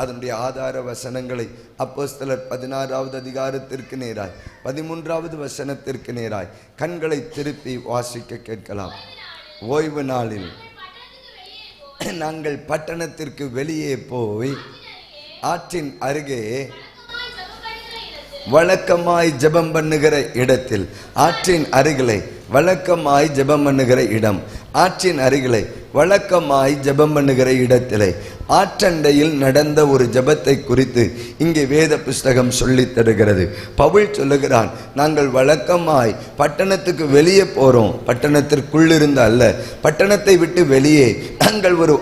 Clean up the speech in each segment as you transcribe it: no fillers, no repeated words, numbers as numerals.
அதனுடைய ஆதார வசனங்களை அப்போஸ்தலர் 16வது அதிகாரத்திற்கு நேராய் 13வது வசனத்திற்கு நேராய் கண்களை திருப்பி வாசிக்க கேட்கலாம். ஓய்வு நாளில் நாங்கள் பட்டணத்திற்கு வெளியே போய் ஆற்றின் அருகே வழக்கமாய் ஜெபம் பண்ணுகிற இடத்தில், ஆற்றின் அருகிலே வழக்கமாய் ஜெபம் பண்ணுகிற இடம், ஆற்றின் அருகிலே வழக்கமாய் ஜெபம் பண்ணுகிற இடத்திலே ஆற்றண்டையில் நடந்த ஒரு ஜெபத்தை குறித்து இங்கே வேத புஸ்தகம் சொல்லித் தருகிறது. பவுல் சொல்லுகிறான், நாங்கள் வழக்கமாய் பட்டணத்துக்கு வெளியே போறோம், பட்டணத்திற்குள்ளிருந்து அல்ல, பட்டணத்தை விட்டு வெளியே நாங்கள் ஒரு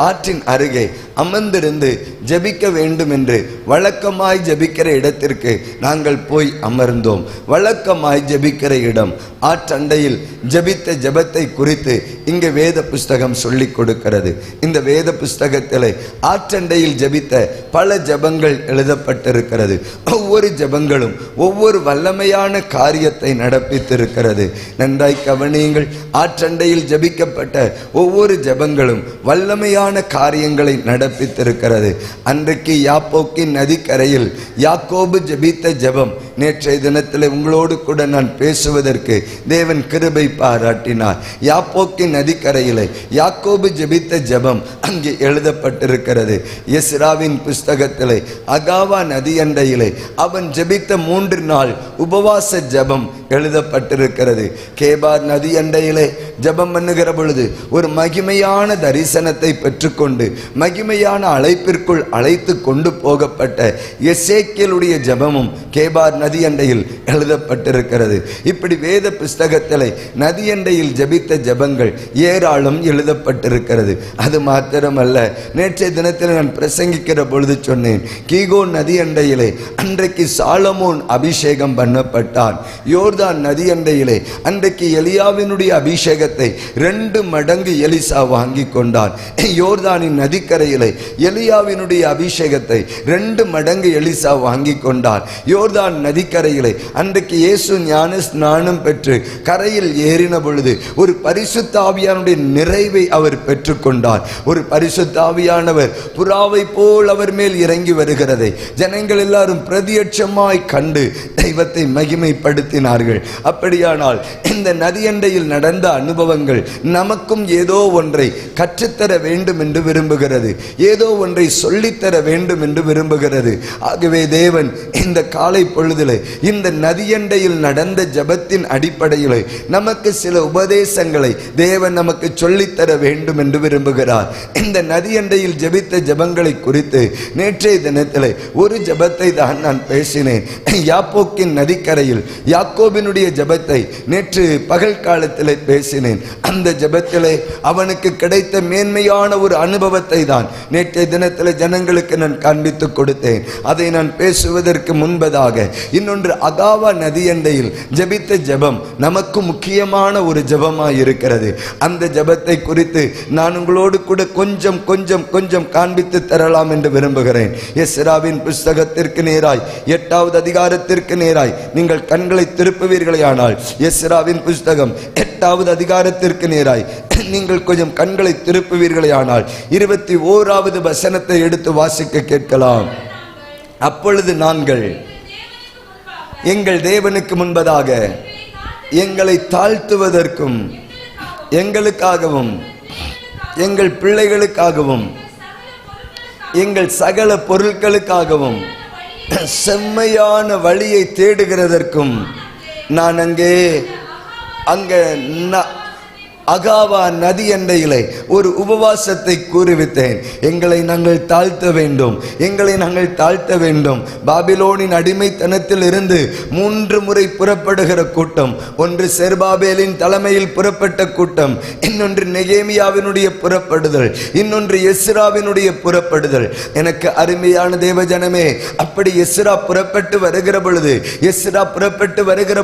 ஆற்றின் அருகே அமர்ந்திருந்து ஜெபிக்க வேண்டும் என்று வழக்கமாய் ஜெபிக்கிற இடத்திற்கு நாங்கள் போய் அமர்ந்தோம். வழக்கமாய் ஜெபிக்கிற இடம் ஆற்றண்டையில் ஜெபித்த ஜெபத்தை குறித்து இங்கே வேத புஸ்தகம் சொல்லிக் கொடுக்கிறது. இந்த வேத புஸ்தகத்திலே ஆற்றண்டையில் ஜெபித்த பல ஜெபங்கள் எழுதப்பட்டிருக்கிறது. ஒவ்வொரு ஜெபங்களும் ஒவ்வொரு வல்லமையான காரியத்தை நடப்பித்திருக்கிறது. நன்றாய் கவனியுங்கள். ஆற்றண்டையில் ஜெபிக்கப்பட்ட ஒவ்வொரு ஜெபங்களும் வல்லமையான காரியங்களை நடப்பித்திருக்கிறது. அன்றைக்கு யாப்போக்கின் நதிக்கரையில் யாக்கோபு ஜெபித்த ஜெபம் நேற்றைய தினத்தில் உங்களோடு கூட நான் பேசுவதற்கு தேவன் கிருபை பாராட்டினார். யாப்போக்கின் நதிக்கரையிலே யாக்கோபு ஜெபித்த ஜெபம் அங்கே எழுதப்பட்டிருக்கிறது. எஸ்ராவின் புஸ்தகத்திலே அகாவா நதியண்டையிலே அவன் ஜெபித்த 3 நாள் உபவாச ஜெபம் எழுதப்பட்டிருக்கிறது. கேபார் நதியண்டையிலே ஜெபம் பண்ணுகிற பொழுது ஒரு மகிமையான தரிசனத்தை பெற்றுக்கொண்டு மகிமையான அழைப்பிற்குள் அழைத்து கொண்டு போகப்பட்ட எசேக்கியேலுடைய ஜெபமும் கேபார் நதியண்டையில் எழுதப்பட்டிருக்கிறது. இப்படி வேத புஸ்தகத்திலே நதியண்டையில் ஜெபித்த ஜெபங்கள் ஏராளம் எழுதப்பட்டிருக்கிறது. அது மாத்திரமல்ல, நேற்றைய தினத்தில் நான் பிரசங்கிக்கிற பொழுது சொன்னேன், கீகோன் நதியண்டையிலே அன்றைக்கு சாலமோன் அபிஷேகம் பண்ணப்பட்டான். யோர்தான் நதியண்டையிலே அன்றைக்கு எலியாவினுடைய அபிஷேகத்தை 2 மடங்கு எலிசா வாங்கி கொண்டான். யோர்தானின் நதிக்கரையிலே எலியாவினுடைய அபிஷேகத்தை 2 மடங்கு எலிசா வாங்கி கொண்டான். யோர்தான் நதிக்கரையிலே அன்றைக்கு இயேசு ஞான ஸ்நானம் பெற்று கரையில் ஏறின பொழுது ஒரு பரிசுத்த ஆவியானுடைய நிறைவை அவர் பெற்றுக்கொண்டார். ஒரு பரிசுத்த ஆவியானவர் புறாவை போல் அவர் மேல் இறங்கி வருகிறதை ஜனங்கள் எல்லாரும் பிரதியட்சமாய் கண்டு தெய்வத்தை மகிமைப்படுத்தினார்கள். அப்படியானால் இந்த நதியண்டையில் நடந்த அனுபவங்கள் நமக்கும் ஏதோ ஒன்றை கற்றுத்தர வேண்டும் என்று விரும்புகிறது, ஏதோ ஒன்றை சொல்லித்தர வேண்டும் என்று விரும்புகிறது. ஆகவே தேவன் இந்த காலை பொழுதிலே இந்த நதியண்டையில் நடந்த ஜெபத்தின் அடிப்படையில் நமக்கு சில உபதேசங்களை தேவன் நமக்கு சொல்லித்தர வேண்டும் என்று விரும்புகிறார். இந்த நதியண்டையில் ஜெபித்த ஜெபங்களை குறித்து நேற்றைய தினத்தில் ஒரு ஜெபத்தை தான் நான் பேசினேன். யாப்போக்கின் நதிக்கரையில் யாக்கோபினுடைய ஜெபத்தை நேற்று பகல் காலத்தில் பேசினேன். அந்த ஜெபத்திலே அவனுக்கு கிடைத்த மேன்மையான ஒரு அனுபவத்தை தான் நேற்றைய தினத்தில் ஜனங்களுக்கு நான் காண்பித்து கொடுத்தேன். அதை நான் பேசுவதற்கு முன்பதாக இன்னொன்று அகாவா நதியண்டையில் ஜெபித்த ஜெபம் நமக்கு முக்கியமான ஒரு ஜெபமாய் இருக்கிறது. அந்த ஜெபத்தை குறித்து நான் உங்களோடு கூட கொஞ்சம் கொஞ்சம் கொஞ்சம் காண்பித்து தரலாம் என்று விரும்புகிறேன். எஸ்ராவின் புஸ்தகத்திற்கு நேராய் 8வது அதிகாரத்திற்கு நேராய் நீங்கள் கண்களை திருப்புவீர்களானால், எஸ்ராவின் புஸ்தகம் 8வது அதிகாரத்திற்கு நேராய் நீங்கள் கொஞ்சம் கண்களை திருப்புவீர்களானால் 21வது வசனத்தை எடுத்து வாசிக்க கேட்கலாம். அப்பொழுது நாங்கள் எங்கள் தேவனுக்கு முன்பதாக எங்களை தாழ்த்துவதற்கும் எங்களுக்காகவும் எங்கள் பிள்ளைகளுக்காகவும் எங்கள் சகல பொருட்களுக்காகவும் செம்மையான வழியை தேடுகிறதற்கும் நான் அங்கே அகாவா நதி அண்டையிலே ஒரு உபவாசத்தை கூறிவித்தேன். எங்களை நாங்கள் தாழ்த்த வேண்டும். பாபிலோனின் அடிமைத்தனத்தில் இருந்து 3 முறை புறப்படுகிற கூட்டம், ஒன்று செருபாபேலின் தலைமையில் புறப்பட்ட கூட்டம், இன்னொன்று நெகேமியாவினுடைய புறப்படுதல், இன்னொன்று எஸ்ராவினுடைய புறப்படுதல். எனக்கு அருமையான தேவ ஜனமே, அப்படி எஸ்ரா புறப்பட்டு வருகிற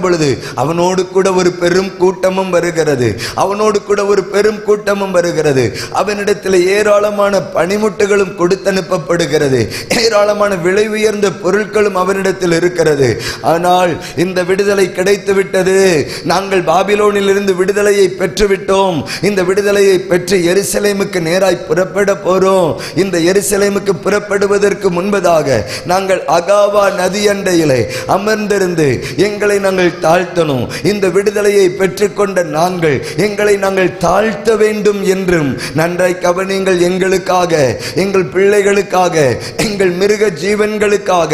பொழுது அவனோடு கூட ஒரு பெரும் கூட்டமும் வருகிறது. அவனோடு அவனோடு கூட ஒரு பெரும் கூட்டமும் வருகிறது. அவனிடத்தில் ஏராளமான பனிமுட்டுகளும் கொடுத்தனுப்பப்படுகிறது. ஏராளமான விலை உயர்ந்த பொருட்களும் அவனிடத்தில் இருக்கிறது. ஆனால் இந்த விடுதலை கிடைத்து விட்டது. நாங்கள் பாபிலோனில் இருந்து விடுதலையை பெற்றுவிட்டோம். இந்த விடுதலையை பெற்று எருசலேமுக்கு நேராய் புறப்பட போறோம். இந்த எருசலேமுக்கு புறப்படுவதற்கு முன்பதாக நாங்கள் அகாவா நதி அண்டையிலே அமர்ந்திருந்து எங்களை நாங்கள் தாழ்த்தணும். இந்த விடுதலையை பெற்றுக்கொண்ட நாங்கள் எங்களை நாங்கள் தாழ்த்த வேண்டும் என்றும் நன்றாய் கவனிங்கள். எங்களுக்காக, எங்கள் பிள்ளைகளுக்காக, எங்கள் மிருக ஜீவன்களுக்காக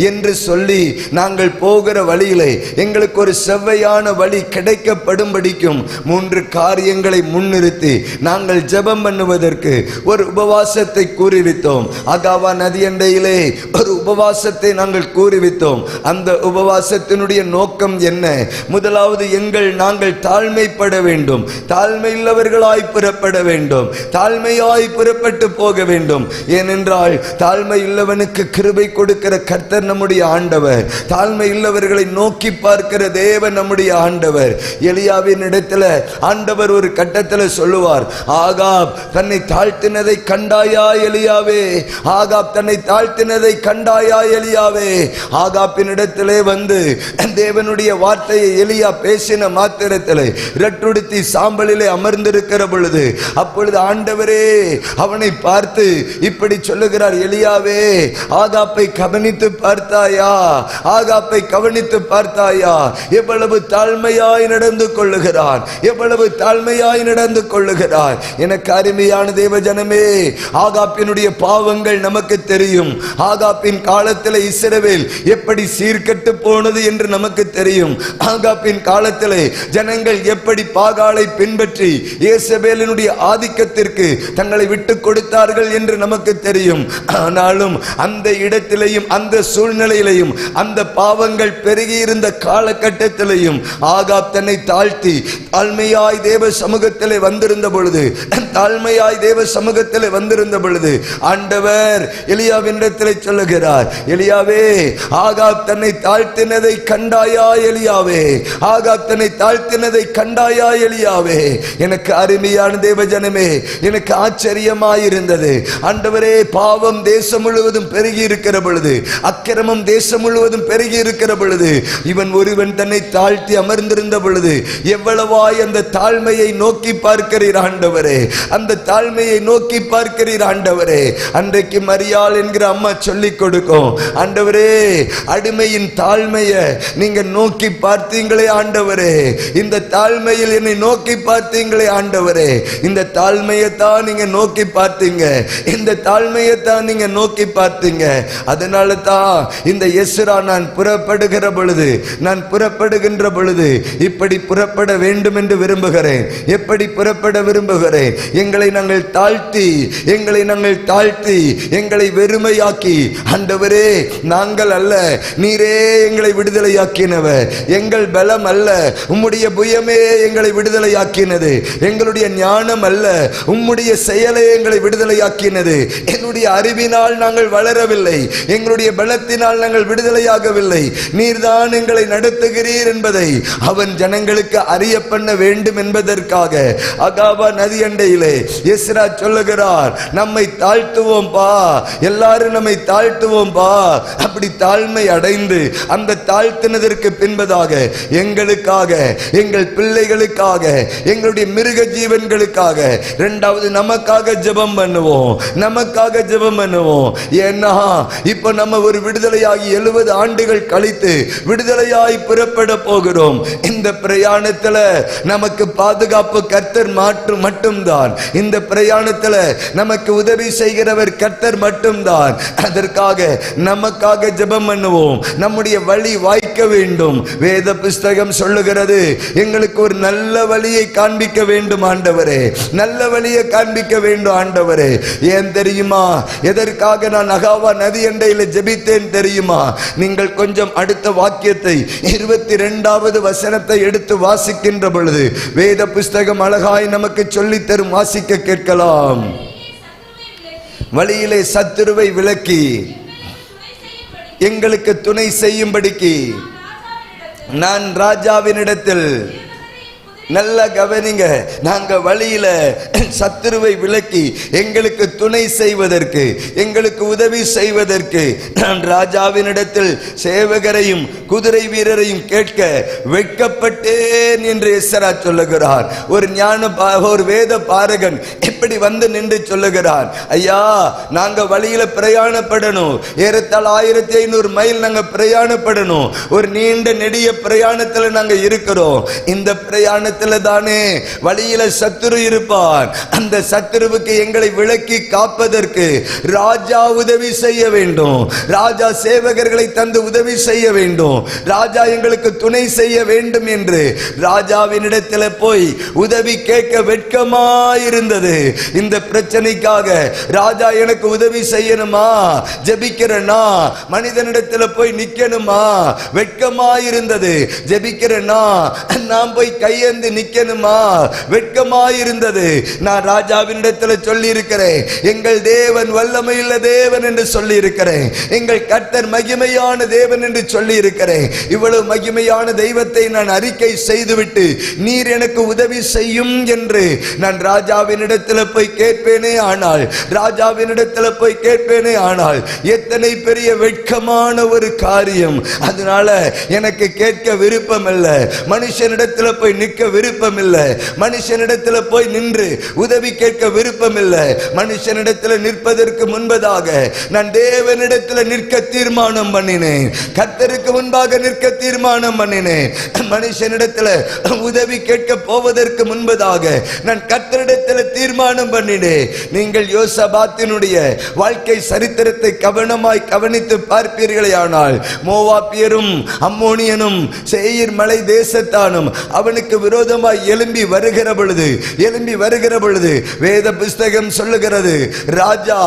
என்று சொல்லி நாங்கள் போகிற வழியிலே எங்களுக்கு ஒரு செவ்வையான வழி கிடைக்கப்படும்படிக்கும் 3 காரியங்களை முன்னிறுத்தி நாங்கள் ஜெபம் பண்ணுவதற்கு ஒரு உபவாசத்தை கூறிவித்தோம். அகாவா நதியண்டையிலே ஒரு உபவாசத்தை நாங்கள் கூறிவித்தோம். அந்த உபவாசத்தினுடைய நோக்கம் என்ன? முதலாவது நாங்கள் தாழ்மைப்பட வேண்டும். தாழ்மையுள்ளவர்களாய் புறப்பட வேண்டும். தாழ்மையாய் புறப்பட்டு போக வேண்டும். ஏனென்றால் தாழ்மையுள்ளவனுக்கு கிருபை கொடுக்கிற கர்த்தர் நம்முடைய ஆண்டவர். தாழ்மையுள்ளவர்களை நோக்கி பார்க்கிற தேவன் நம்முடைய ஆண்டவர். எலியாவின் இடத்துல ஆண்டவர் ஒரு கட்டத்தில் சொல்லுவார், ஆகாப் தன்னை தாழ்த்தினதை கண்டாயா எலியாவே? ஆகாப் தன்னை தாழ்த்தினதை கண்டாயா எலியாவே? ஆகாப்பின் இடத்திலே வந்து தேவனுடைய வார்த்தையை எலியா பேசின மாத்திரத்திலே இரட்டுடுத்தி சாம்பலிலே அமர்ந்திருக்கிற பொழுது அப்பொழுது ஆண்டவரே அவனை பார்த்து இப்படி சொல்லுகிறார், எலியாவே ஆகாப்பை கவனித்து பார்த்தாயா? ஆகாப்பை கவனித்து பார்த்தாயா? எவ்வளவு தாழ்மையாய் நடந்து கொள்ளுகிறான், எவ்வளவு தாழ்மையாய் நடந்து கொள்ளுகிறான். எனக்கு அருமையான தேவஜனமே, ஆகாப்பினுடைய பாவங்கள் நமக்கு தெரியும். ஆகாப்பின் காலத்தில் இஸ்ரவேல் எப்படி சீர்கெட்டு போனது என்று நமக்கு தெரியும். ஆகாப்பின் காலத்தில் ஜனங்கள் எப்படி பாகாலை பின்பற்றி இயேசபேலினுடைய ஆதிக்கத்திற்கு தங்களை விட்டு கொடுத்தார்கள் என்று நமக்கு தெரியும். ஆனாலும் அந்த இடத்திலேயும் அந்த சூழ்நிலையிலையும் அந்த பாவங்கள் பெருகி இருந்த காலகட்டத்திலையும் ஆகாப் தன்னை தாழ்த்தி தாழ்மையாய் தேவ சமூகத்திலே வந்திருந்த பொழுது ஆண்டவர் எலியாவினிடத்திலே சொல்லுகிறார், எலியாவே ஆகாப் தன்னை தாழ்த்தினதை கண்டாயா எலியாவே? ஆகாப் தன்னை தாழ்த்தினதை கண்டாயா எலியாவே? எனக்கு அருமையான தேவஜனமே, எனக்கு ஆச்சரியமாயிருந்தது. ஆண்டவரே, பாவம் தேசம் முழுவதும் பெருகி இருக்கிற பொழுது, அக்கிரமம் தேசம் முழுவதும் பெருகி இருக்கிற பொழுது, இவன் ஒருவன் தன்னை தாழ்த்தி அமர்ந்திருந்த பொழுது எவ்வளவாய் அந்த தாழ்மையை நோக்கி பார்க்கிறீர் ஆண்டவரே, அந்த தாழ்மையை நோக்கி பார்க்கிறீர் ஆண்டவரே. அன்றைக்கு மரியாள் என்கிற அம்மா சொல்லிக் கொடுக்கும், ஆண்டவரே அடிமையின் தாழ்மையை நீங்க நோக்கி பார்த்தீங்களே ஆண்டவரே, இந்த தாழ்மையில் என்னை நோக்கி பார்த்தீங்களே ஆண்டவரே, இந்த தாழ்மையை தான் நீங்க நோக்கி பார்த்தீங்க, இந்த தாழ்மையை தான் நீங்க நோக்கி பார்த்தீங்க. அதனால தான் இந்த எஸ்ரா நான் புறப்படுகிற பொழுது, நான் புறப்படுகின்ற பொழுது இப்படி புறப்பட வேண்டும் என்று விரும்புகிறேன். எப்படி புறப்பட விரும்புகிறேன்? எங்களை நாங்கள் தாழ்த்தி எங்களை வெறுமையாக்கி, ஆண்டவரே நாங்கள் அல்ல, நீரே எங்களை விடுதலையாக்கினவர், எங்கள் பலம் அல்ல, உம்முடைய புயமே எங்களை விடுதலையாக்கினது, எங்களுடைய ஞானம் அல்ல, உம்முடைய செயலே எங்களை விடுதலையாக்கினது, என்னுடைய அறிவினால் நாங்கள் வளரவில்லை, எங்களுடைய பலத்தினால் நாங்கள் விடுதலையாகவில்லை, நீர்தான் எங்களை நடத்துகிறீர் என்பதை அவன் ஜனங்களுக்கு அறிய பண்ண வேண்டும் என்பதற்காக அகாவா நதி அண்டையிலே எஸ்ரா சொல்லுகிறார், நம்மை தாழ்த்துவோம் பா, எல்லாரும் நம்மை தாழ்த்துவோம் பா. அப்படி தாழ்மை அடைந்து அந்த தாழ்த்தினதற்கு பின்பதாக எங்களுக்காக, எங்கள் பிள்ளைகளுக்காக, எங்களுடைய மிருக ஜீவன்களுக்காக, இரண்டாவது நமக்காக ஜெபம் பண்ணுவோம், நமக்காக ஜெபம் பண்ணுவோம். ஏன்னா இப்ப நம்ம ஒரு விடுதலையாகி 70 ஆண்டுகள் கழித்து விடுதலையாய் புறப்பட போகிறோம். இந்த பிரயாணத்துல நமக்கு பாதுகாப்பு கர்த்தர் மட்டும்தான். இந்த பிரயாணத்துல நமக்கு உதவி செய்கிறவர் கர்த்தர் மட்டும்தான். அதற்காக நமக்காக ஜெபம் பண்ணுவோம். நம்முடைய வழி வாய்க்க வேண்டும். வேத புஸ்தகம் சொல்லுகிறது, எங்களுக்கு ஒரு நல்ல வழியை காண்பிக்க வேண்டும் ஆண்டவரே, நல்ல வழியை காண்பிக்க வேண்டும் ஆண்டவரே. ஏன் தெரியுமா எதற்காக நான் அகாவா நதி அண்டையில் ஜெபித்தேன் தெரியுமா? நீங்கள் கொஞ்சம் அடுத்த வாக்கியத்தை 22வது வசனத்தை எடுத்து வாசிக்கின்ற பொழுது வேத புஸ்தகம் அழகாய் நமக்கு சொல்லித் தரும். வாசிக்க கேட்கலாம். வழியிலே சத்துருவை விலக்கி எங்களுக்கு துணை செய்யும்படிக்கு நான் ராஜாவினிடத்தில் நல்லா கவனிங்க. நாங்க வழியில சத்துருவை விலக்கி எங்களுக்கு துணை செய்வதற்கு, எங்களுக்கு உதவி செய்வதற்கு நான் ராஜாவினிடத்தில் சேவகரையும் குதிரை வீரரையும் கேட்க வெட்கப்பட்டேன் என்று எஸ்ரா சொல்லுகிறார். ஒரு வேத பாரகன் எப்படி வந்து நின்று சொல்லுகிறார், ஐயா நாங்க வழியில பிரயாணப்படணும், ஏறத்தாழ 1500 மைல் நாங்க பிரயாணப்படணும், ஒரு நீண்ட நெடிய பிரயாணத்துல நாங்க இருக்கிறோம். இந்த பிரயாணத்துல தானே வழியில சத்துரு இருப்பான். அந்த சத்துருவுக்கு எங்களை விலக்கி காப்பதற்கு ராஜா உதவி செய்ய வேண்டும், ராஜா சேவகர்களை தந்து உதவி செய்ய வேண்டும், ராஜா எங்களுக்கு துணை செய்ய வேண்டும் என்று ராஜாவினிடத்தில் போய் உதவி கேட்க வெட்கமாயிருந்தது. இந்த பிரச்சனைக்காக ராஜா எனக்கு உதவி செய்யணுமா, ஜெபிக்கிறனா மனிதனிடத்தில் போய் நிக்கணுமா, வெட்கமாயிருந்தது. ஜெபிக்கிறனா நான் போய் கையேந்து நிக்கணுமா, வெட்கமாயிருந்தது. நான் ராஜாவினிடத்தில் சொல்லி இருக்கிறேன், எங்கள் தேவன் வல்லமையுள்ள தேவன் என்று சொல்லி இருக்கிறேன், எங்கள் கர்த்தர் மகிமையான தேவன் என்று சொல்லி இருக்கிறேன். இவ்வளவு மகிமையான தெய்வத்தை நான் அறிக்கை செய்துவிட்டு நீர் எனக்கு உதவி செய்யும் என்று நான் ராஜாவினிடத்தில் போய் கேட்பேனே ஆனால், ராஜாவினிடத்தில் போய் கேட்பேனே ஆனால் எத்தனை பெரிய வெட்கமான ஒரு காரியம். அதனால எனக்கு கேட்க விருப்பம் இல்லை, மனுஷனிடத்தில் போய் நிற்க விருப்பம் இல்லை, மனுஷனிடத்தில் போய் நின்று உதவி கேட்க விருப்பம் இல்லை. மனுஷனிடத்தில் நிற்பதற்கு முன்பதாக நான் தேவனிடத்தில் நிற்க தீர்மானம் பண்ணினேன், கர்த்தருக்கு முன்பாக நிற்க தீர்மானம் பண்ணினேன். மனுஷனிடத்தில் உதவி கேட்க போவதற்கு முன்பதாக நான் கர்த்தரிடத்தில் தீர்மானம் பண்ணினேன். நீங்கள் யோசபாத்தினுடைய வாழ்க்கை சரித்திரத்தை கவனமாய் கவனித்து பார்ப்பீர்களே ஆனால், மோவாபியரும் அம்மோனியனும் சேயீர் மலை தேசத்தானும் அவனுக்கு விரோதமாய் எழும்பி வருகிற பொழுது வேத புஸ்தகம் சொல்லுகிறது, ராஜா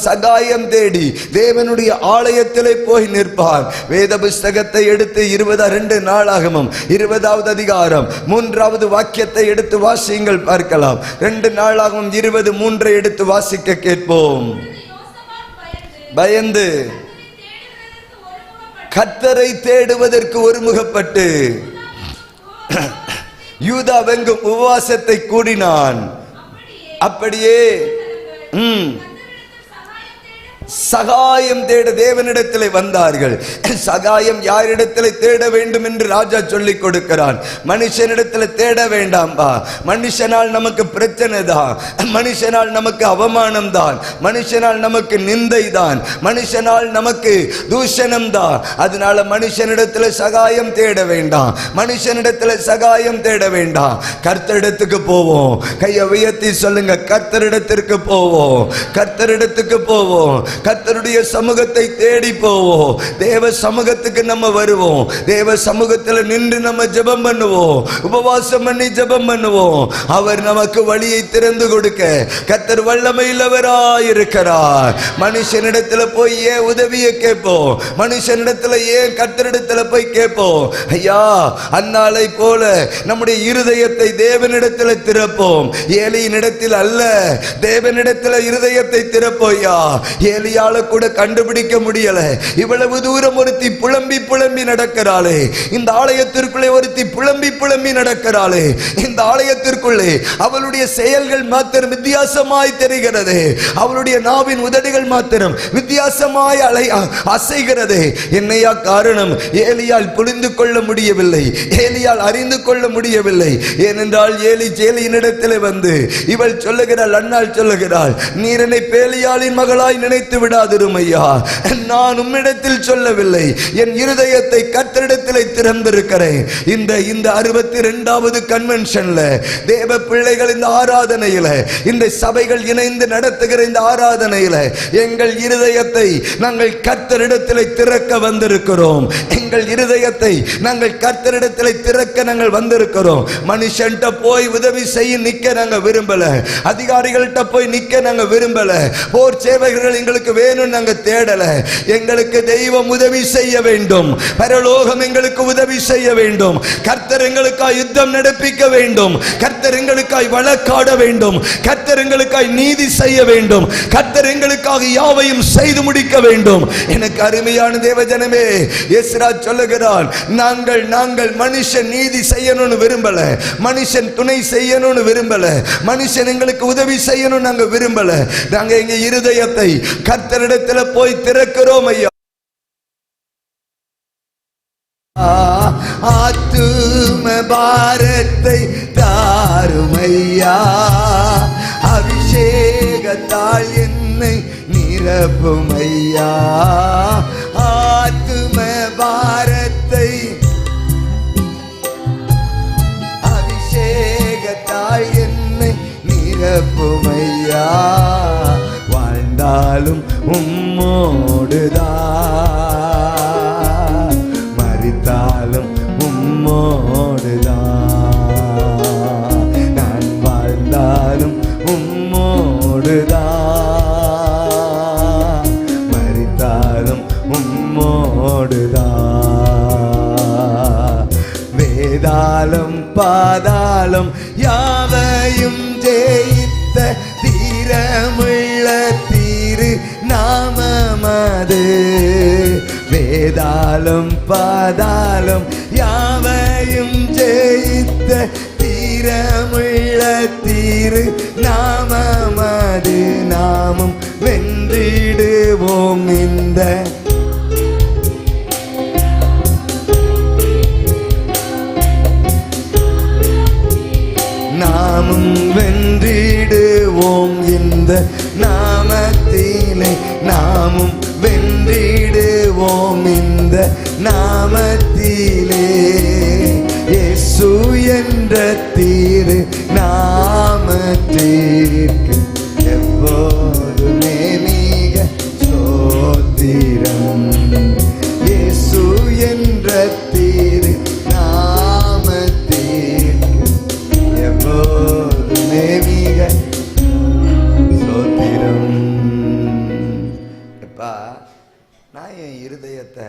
சகாயம் தேடி தேவனுடைய ஆலயத்திலே போய் நிற்பான். வேத புஸ்தகத்தை எடுத்து 22 நாளாகமம் 20வது அதிகாரம் 3வது வாக்கியத்தை எடுத்து வாசியுங்கள், பார்க்கலாம். 2 நாளாகமம் 23 எடுத்து வாசிக்க கேட்போம். பயந்து கர்த்தரை தேடுவதற்கு ஒருமுகப்பட்டு யூதாவெங்கும் உபவாசத்தை கூடினான். அப்படியே சகாயம் தேட தேவனிடத்தில் வந்தார்கள். சகாயம் யாரிடத்தில் தேட வேண்டும் என்று ராஜா சொல்லிக் கொடுக்கிறான். மனுஷனிடத்தில் தேட வேண்டாம்பா, மனுஷனால் நமக்கு பிரச்சனை தான், மனுஷனால் நமக்கு அவமானம் தான், மனுஷனால் நமக்கு நிந்தை தான், மனுஷனால் நமக்கு தூஷணம் தான். அதனால மனுஷனிடத்தில் சகாயம் தேட வேண்டாம், மனுஷனிடத்தில் சகாயம் தேட வேண்டாம். கர்த்தரிடத்துக்கு போவோம். கையை உயர்த்தி சொல்லுங்க, கர்த்தரிடத்திற்கு போவோம், கர்த்தரிடத்துக்கு போவோம், கர்த்தருடைய சமூகத்தை தேடி போவோம். தேவ சமூகத்துக்கு நம்ம வருவோம், தேவ சமூகத்தில் நின்று நம்ம ஜெபம் பண்ணுவோம், உபவாசம் பண்ணி ஜெபம் பண்ணுவோம். அவர் நமக்கு வழியை திறந்து கொடுக்க கர்த்தர் வல்லமையுள்ளவராய் இருக்கிறார். மனுஷனிடத்தில் போய் ஏன் உதவியை கேட்போம், மனுஷனிடத்தில் ஏன் கர்த்தரிடத்தில் போய் கேட்போம்? ஐயா, அன்னாளை போல நம்முடைய இருதயத்தை தேவனிடத்தில் திறப்போம். ஏலியினிடத்தில் அல்ல, தேவனிடத்தில் இருதயத்தை திறப்போயா. ஏலியால கூட கண்டுபிடிக்க முடியல, இவ்வளவு தூரம் ஒருத்தி புலம்பி புலம்பி நடக்கிறாளே, இந்த ஆலயத்திற்குள்ளே ஒருத்தி புலம்பி புலம்பி நடக்கிறாளே, இந்த ஆலயத்திற்குள்ளே அவளுடைய செயல்கள் மாத்திரம் வித்தியாசமாய் தெரிகிறது, அவளுடைய நாவின் உதடுகள் மாத்திரம் வித்தியாசமாய் அசைகிறது. என்னையா காரணம்? ஏலியால் புரிந்து கொள்ள முடியவில்லை, ஏலியால் அறிந்து கொள்ள முடியவில்லை. ஏனென்றால் ஏலியினிடத்தில் வந்து இவள் சொல்லுகிறாள், அன்னாள் சொல்லுகிறாள், நீர் என்னை பேலியாளின் மகளாய் நினைத்து விடாதிரும் ஐயா, நான் உம்மிடத்தில் சொல்லவில்லை, என் இருதயத்தை கர்த்தரிடத்தில் திறந்திருக்கிறேன். இந்த 62வது கன்வென்ஷன்ல தேவ பிள்ளைகள் இந்த ஆராதனையில, இந்த சபைகள் இணைந்து நடத்துகிற இந்த ஆராதனையில எங்கள் இருதயத்தை நாங்கள் கர்த்தரிடத்தில் திறக்க வந்திருக்கிறோம். எங்கள் இருதயத்தை நாங்கள் கர்த்தரிடத்தில் திறக்க நாங்கள் வந்திருக்கிறோம். மனுஷன்ட்ட போய் உதவி செய்ய நிக்க நாங்க விரும்பல, அதிகாரிகள்கிட்ட போய் நிக்க நாங்க விரும்பல, போர் சேவகர்கள் எங்களுக்கு எங்களுக்கு வேணும் நாங்க தேடல. எங்களுக்கு தெய்வம் உதவி செய்ய வேண்டும், பரலோகம் எங்களுக்கு உதவி செய்ய வேண்டும், கர்த்தர் எங்களுக்காய் யுத்தம் நடப்பிக்க வேண்டும், கர்த்தர் எங்களுக்காய் வழக்காட வேண்டும், கர்த்தர் எங்களுக்காய் நீதி செய்ய வேண்டும், கர்த்தர் எங்களுக்காக யாவையும் செய்து முடிக்க வேண்டும். எனக்கு அருமையான தேவஜனமே, எஸ்ரா சொல்லுகிறான், நாங்கள் மனுஷன் நீதி செய்யணும்னு விரும்பல, மனுஷன் துணை செய்யணும்னு விரும்பல, மனுஷன் எங்களுக்கு உதவி செய்யணும் நாங்க விரும்பல. நாங்க எங்க இருதயத்தை கர்த்தரிடத்துல போய் திறக்கிறோம் ஐயா. ஆத்தும பாரத்தை தாருமையா, அபிஷேகத்தால் என்னை நிரப்புமையா. ஆத்தும பாரத்தை அபிஷேகத்தால் என்னை நிரப்புமையா. வாழ்ந்தாலும் உம்மோடுதான், மரித்தாலும் உம்மோடுதான், நான் வாழ்ந்தாலும் உம்மோடுதான், மரித்தாலும் உம்மோடுதான். வேதாளம் பாதாளம் யாவையும் ஜெயித்த தீரமுள்ள தீரு நாமமது. வேதாளம் பாதாளம் யாவையும் ஜெயித்த தீரமுள்ள தீரு நாமமது. நாமும் வென்றிடுவோம் இந்த நாமும் வென்றிடுவோம் இந்த நாமத்திலே, நாமும் வென்றிடுவோம் இந்த நாமத்திலே. இயேசு என்ற தீரு நாமத்திற்கு எப்போதுமே மிக ஸ்தோத்திரம். இயேசு என்ற தீரு நாமத்திற்கு எப்போதுமே மிக ஸ்தோத்திரம். எப்பா, நான் என் இருதயத்தை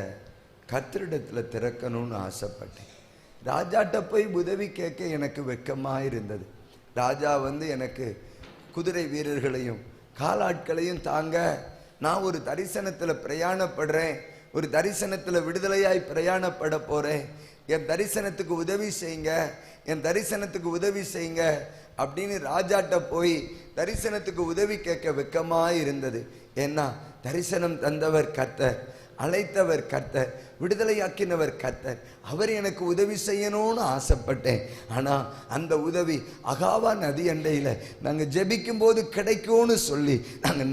கர்த்தரிடத்துல திறக்கணும்னு ஆசைப்பட்டேன். ராஜாட்ட போய் உதவி கேட்க எனக்கு வெட்கமாக இருந்தது. ராஜா எனக்கு குதிரை வீரர்களையும் காலாட்களையும் தாங்க, நான் ஒரு தரிசனத்தில் பிரயாணப்படுறேன், ஒரு தரிசனத்தில் விடுதலையாய் பிரயாணப்பட போகிறேன், என் தரிசனத்துக்கு உதவி செய்யுங்க, என் தரிசனத்துக்கு உதவி செய்யுங்க அப்படின்னு ராஜாட்ட போய் தரிசனத்துக்கு உதவி கேட்க வெட்கமாக இருந்தது. ஏன்னா தரிசனம் தந்தவர் கர்த்தர், அழைத்தவர் கர்த்தர், விடுதலையாக்கினவர் கர்த்தர். அவர் எனக்கு உதவி செய்யணும்னு ஆசைப்பட்டேன். ஆனால் அந்த உதவி அகாவா நதி அண்டையில் நாங்கள் ஜெபிக்கும் போது கிடைக்கும்னு சொல்லி நாங்கள்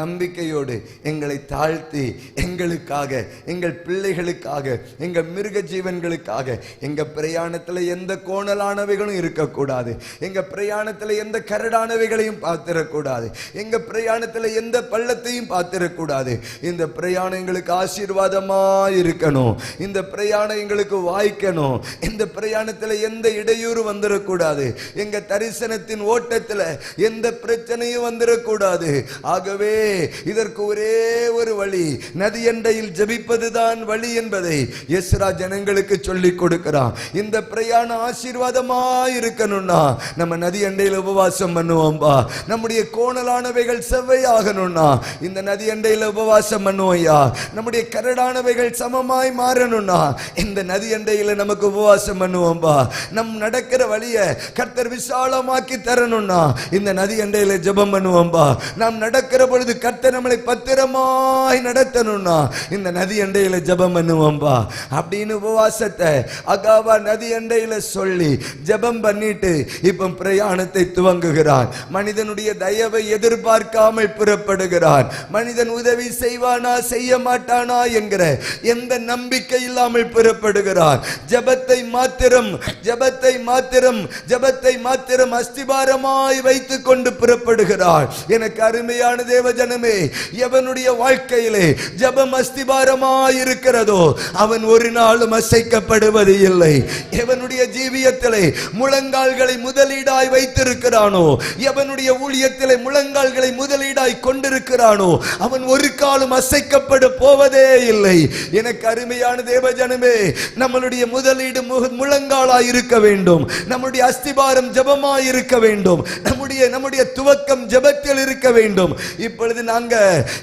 நம்பிக்கையோடு எங்களை தாழ்த்தி எங்களுக்காக, எங்கள் பிள்ளைகளுக்காக, எங்கள் மிருக ஜீவன்களுக்காக, எங்கள் பிரயாணத்தில் எந்த கோணலானவைகளும் இருக்கக்கூடாது, எங்கள் பிரயாணத்தில் எந்த கரடானவைகளையும் பார்த்திடக்கூடாது, எங்கள் பிரயாணத்தில் எந்த பள்ளத்தையும் பார்த்திடக்கூடாது. இந்த பிரயாணம் எங்களுக்கு ஆசீர்வாதமாக இருக்கணும், இந்த பிரயாணம் எங்களுக்கு வாய்க்கணும், இந்த பிரயாணத்தில் எந்த இடையூறு வந்துடக்கூடாது, எங்க தரிசனத்தின் ஓட்டத்தில் எந்த பிரச்சனையும் வந்துடக்கூடாது. ஆகவே இதற்கு ஒரே ஒரு வழி, நதியண்டையில் ஜெபிப்பதுதான் வழி என்பதை எஸ்ரா ஜனங்களுக்கு சொல்லிக் கொடுக்கிறான். இந்த பிரயாணம் ஆசீர்வாதமா இருக்கணும்னா நம்ம நதியண்டையில் உபவாசம் பண்ணுவோம்பா. நம்முடைய கோணலானவைகள் செவ்வையாகணும்னா இந்த நதியண்டையில் உபவாசம் பண்ணுவோம்யா. நம்முடைய கரடானவைகள் சமமாய் மாறணும்னா இந்த நதி அண்டையில் நமக்கு உபவாசம் பண்ணுவோம்பா. நம் நடக்கிற வழியை கர்த்தர் விசாலமாக்கி தரணும்னா இந்த நதி அண்டையில் ஜெபம் பண்ணுவோம்பா. நாம் நடக்கிற பொழுது கர்த்தர் நம்மளை பத்திரமாய் நடத்தணும்னா இந்த நதி அண்டையில் ஜெபம் பண்ணுவோம்பா. அப்படின்னு உபவாசத்தை அகாவா நதி அண்டையில் சொல்லி ஜெபம் பண்ணிட்டு இப்ப பிரயாணத்தை துவங்குகிறார். மனிதனுடைய தயவை எதிர்பார்க்காமல் புறப்படுகிறார். மனிதன் உதவி செய்வானா செய்ய மாட்டானா என்கிற என்கிற எந்த நம்பிக்கை இல்லாமல் புறப்படுகிறார். ஜபத்தை மாத்திரம் அஸ்திபாரமாய் வைத்துக் கொண்டு புறப்படுகிறார். எனக்கு அருமையான தேவஜனமே, எவனுடைய வாழ்க்கையிலே ஜபம் அஸ்திபாரமாய் இருக்கிறதோ அவன் ஒரு நாளும் அசைக்கப்படுவது இல்லை. எவனுடைய ஜீவியத்திலே முழங்கால்களை முதலீடாய் வைத்திருக்கிறானோ, எவனுடைய ஊழியத்திலே முழங்கால்களை முதலீடாய் கொண்டிருக்கிறானோ அவன் ஒரு காலம் அசைக்கப்பட போவதே இல்லை. எனக்கு அருமையான தேவஜனமே, நம்மளுடைய முதலீடு முழங்காலாய் இருக்க வேண்டும். நம்முடைய அஸ்திபாரம் ஜபமாய் இருக்க வேண்டும். நம்முடைய துவக்கம் ஜபத்தில் இருக்க வேண்டும். இப்பொழுது நாங்க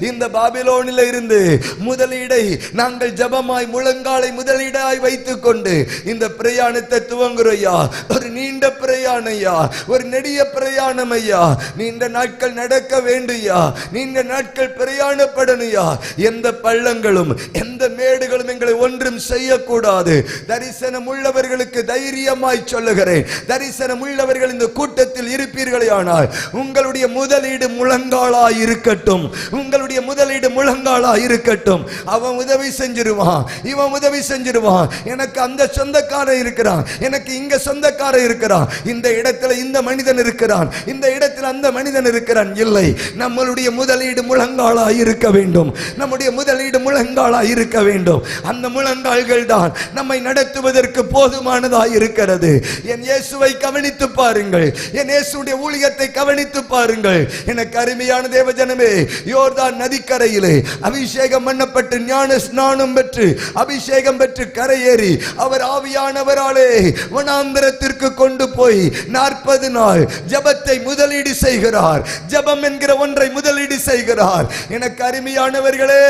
இந்த பாபிலோனில் இருந்து முதலீடை நாங்கள் ஜபமாய் முழங்காலை முதலீடாய் வைத்துக் கொண்டு இந்த பிரயாணத்தை துவங்குறையா. ஒரு நீண்ட பிரயாணம் ஐயா, ஒரு நெடிய பிரயாணம் ஐயா. நீண்ட நாட்கள் நடக்க வேண்டியா, நீண்ட நாட்கள் பிரயாணப்படணுயா. எந்த பள்ளங்களும் எந்த மேடுகளும் எங்களை ஒன்றும் செய்யக்கூடாது. தரிசனம் உள்ளவர்களுக்கு தைரியமாய் சொல்லுகிறேன், தரிசனம் உள்ளவர்கள் இந்த கூட்டத்தில் இருப்பீர்களே ஆனால் உங்களுடைய முதலீடு முழங்காலாய் இருக்கட்டும். உங்களுடைய முதலீடு முழங்காலாய் இருக்கட்டும். அவன் உதவி செஞ்சிருவான், இவன் உதவி செஞ்சிருவான். எனக்கு அந்த சொந்தக்காரன் இருக்கிறான், எனக்கு இங்க சொந்தக்காரன் இருக்கிறான், இந்த இடத்துல இந்த மனிதன் இருக்கிறான், இந்த இடத்தில் அந்த மனிதன் இருக்கிறான். இல்லை, நம்மளுடைய முதலீடு முழங்காலாய் இருக்க வேண்டும். நம்முடைய முதலீடு முழங்காலாய் இருக்க வேண்டும். அந்த முழங்கால்கள் தான் நம்மை நடத்துவதற்கு போதுமானதாய் இருக்கிறது. என் இயேசுவை கவனித்து பாருங்கள், என் இயேசுடைய ஊழியத்தை கவனித்து பாருங்கள். எனக்கு அருமையான தேவஜனமே, யோர்தான் நதிக்கரையிலே அபிஷேகம் பண்ணப்பட்டு ஞான ஸ்நானம் பெற்று அபிஷேகம் பெற்று கரையேறி அவர் ஆவியானவராலே வனாந்திரத்திற்கு கொண்டு போய் 40 நாள் ஜபத்தை முதலீடு செய்கிறார். ஜபம் என்கிற ஒன்றை முதலீடு செய்கிறார். எனக்கு அருமையானவர்களே,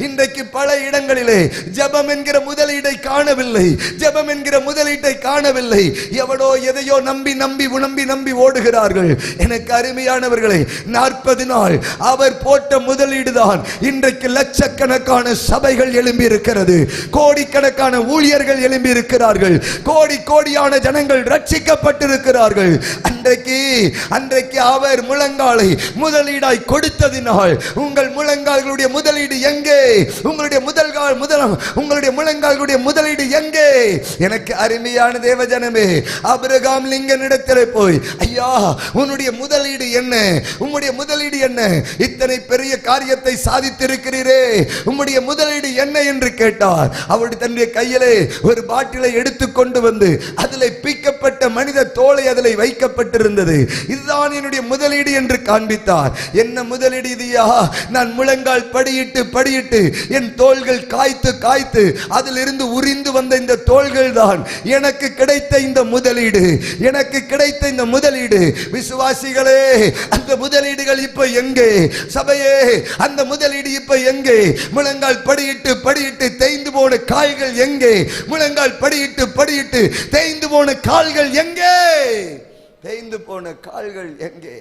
இன்றைக்கு பல இடங்களிலே ஜபம் என்கிற முதலீடை காணவில்லை, ஜபம் என்கிற முதலீட்டை காணவில்லை. எவனோ எதையோ நம்பி நம்பி நம்பி நம்பி ஓடுகிறார்கள். எனக்கு அருமையானவர்களே, 40 நாள் அவர் போட்ட முதலீடு தான் இன்றைக்கு லட்சக்கணக்கான சபைகள் எழும்பி இருக்கிறது, கோடிக்கணக்கான ஊழியர்கள் எழும்பி இருக்கிறார்கள், கோடி கோடியான ஜனங்கள் ரட்சிக்கப்பட்டிருக்கிறார்கள். அன்றைக்கு அவர் முழங்காலை முதலீடாய் கொடுத்ததினால் உங்கள் முழங்கால்களுடைய முதலீடு எங்கே? உங்களுடைய முழங்கால்களுடைய முதலீடு எங்கே? எனக்கு அருமையான தேவஜனமே, ஆபிரகாம் லிங்கனிடத்திலே போய், ஐயா உன்னுடைய முதலீடு என்ன? உம்முடைய முதலீடு என்ன? இத்தனை பெரிய காரியத்தை சாதித்திருக்கிறீரே, உம்முடைய முதலீடு என்ன என்று கேட்டார். அவருடைய தன்னுடைய கையிலே ஒரு பாட்டிலை எடுத்துக்கொண்டு வந்து அதில் பீக்கப்பட்ட மனித தோலை அதில் வைக்கப்பட்டிருந்தது. இதுதான் என்னுடைய முதலீடு என்று காண்பித்தார். என்ன முதலீடு இதுயா? நான் முழங்கால் படியிட்டு என் தோள்கள் காய்த்து அதிலிருந்து உரிந்து வந்த இந்த தோள்கள் தான் எனக்கு கிடைத்த இந்த முதலீடு, எனக்கு கிடைத்த இந்த முதலீடு. விசுவாசிகளே, அந்த முதலீடுகள் இப்ப எங்கே? சபையே, அந்த முதலீடு இப்ப எங்கே? முழங்கால் படியிட்டு தேய்ந்து போன கால்கள் எங்கே? முழங்கால் படியிட்டு தேய்ந்து போன கால்கள் எங்கே? தேய்ந்து போன கால்கள் எங்கே?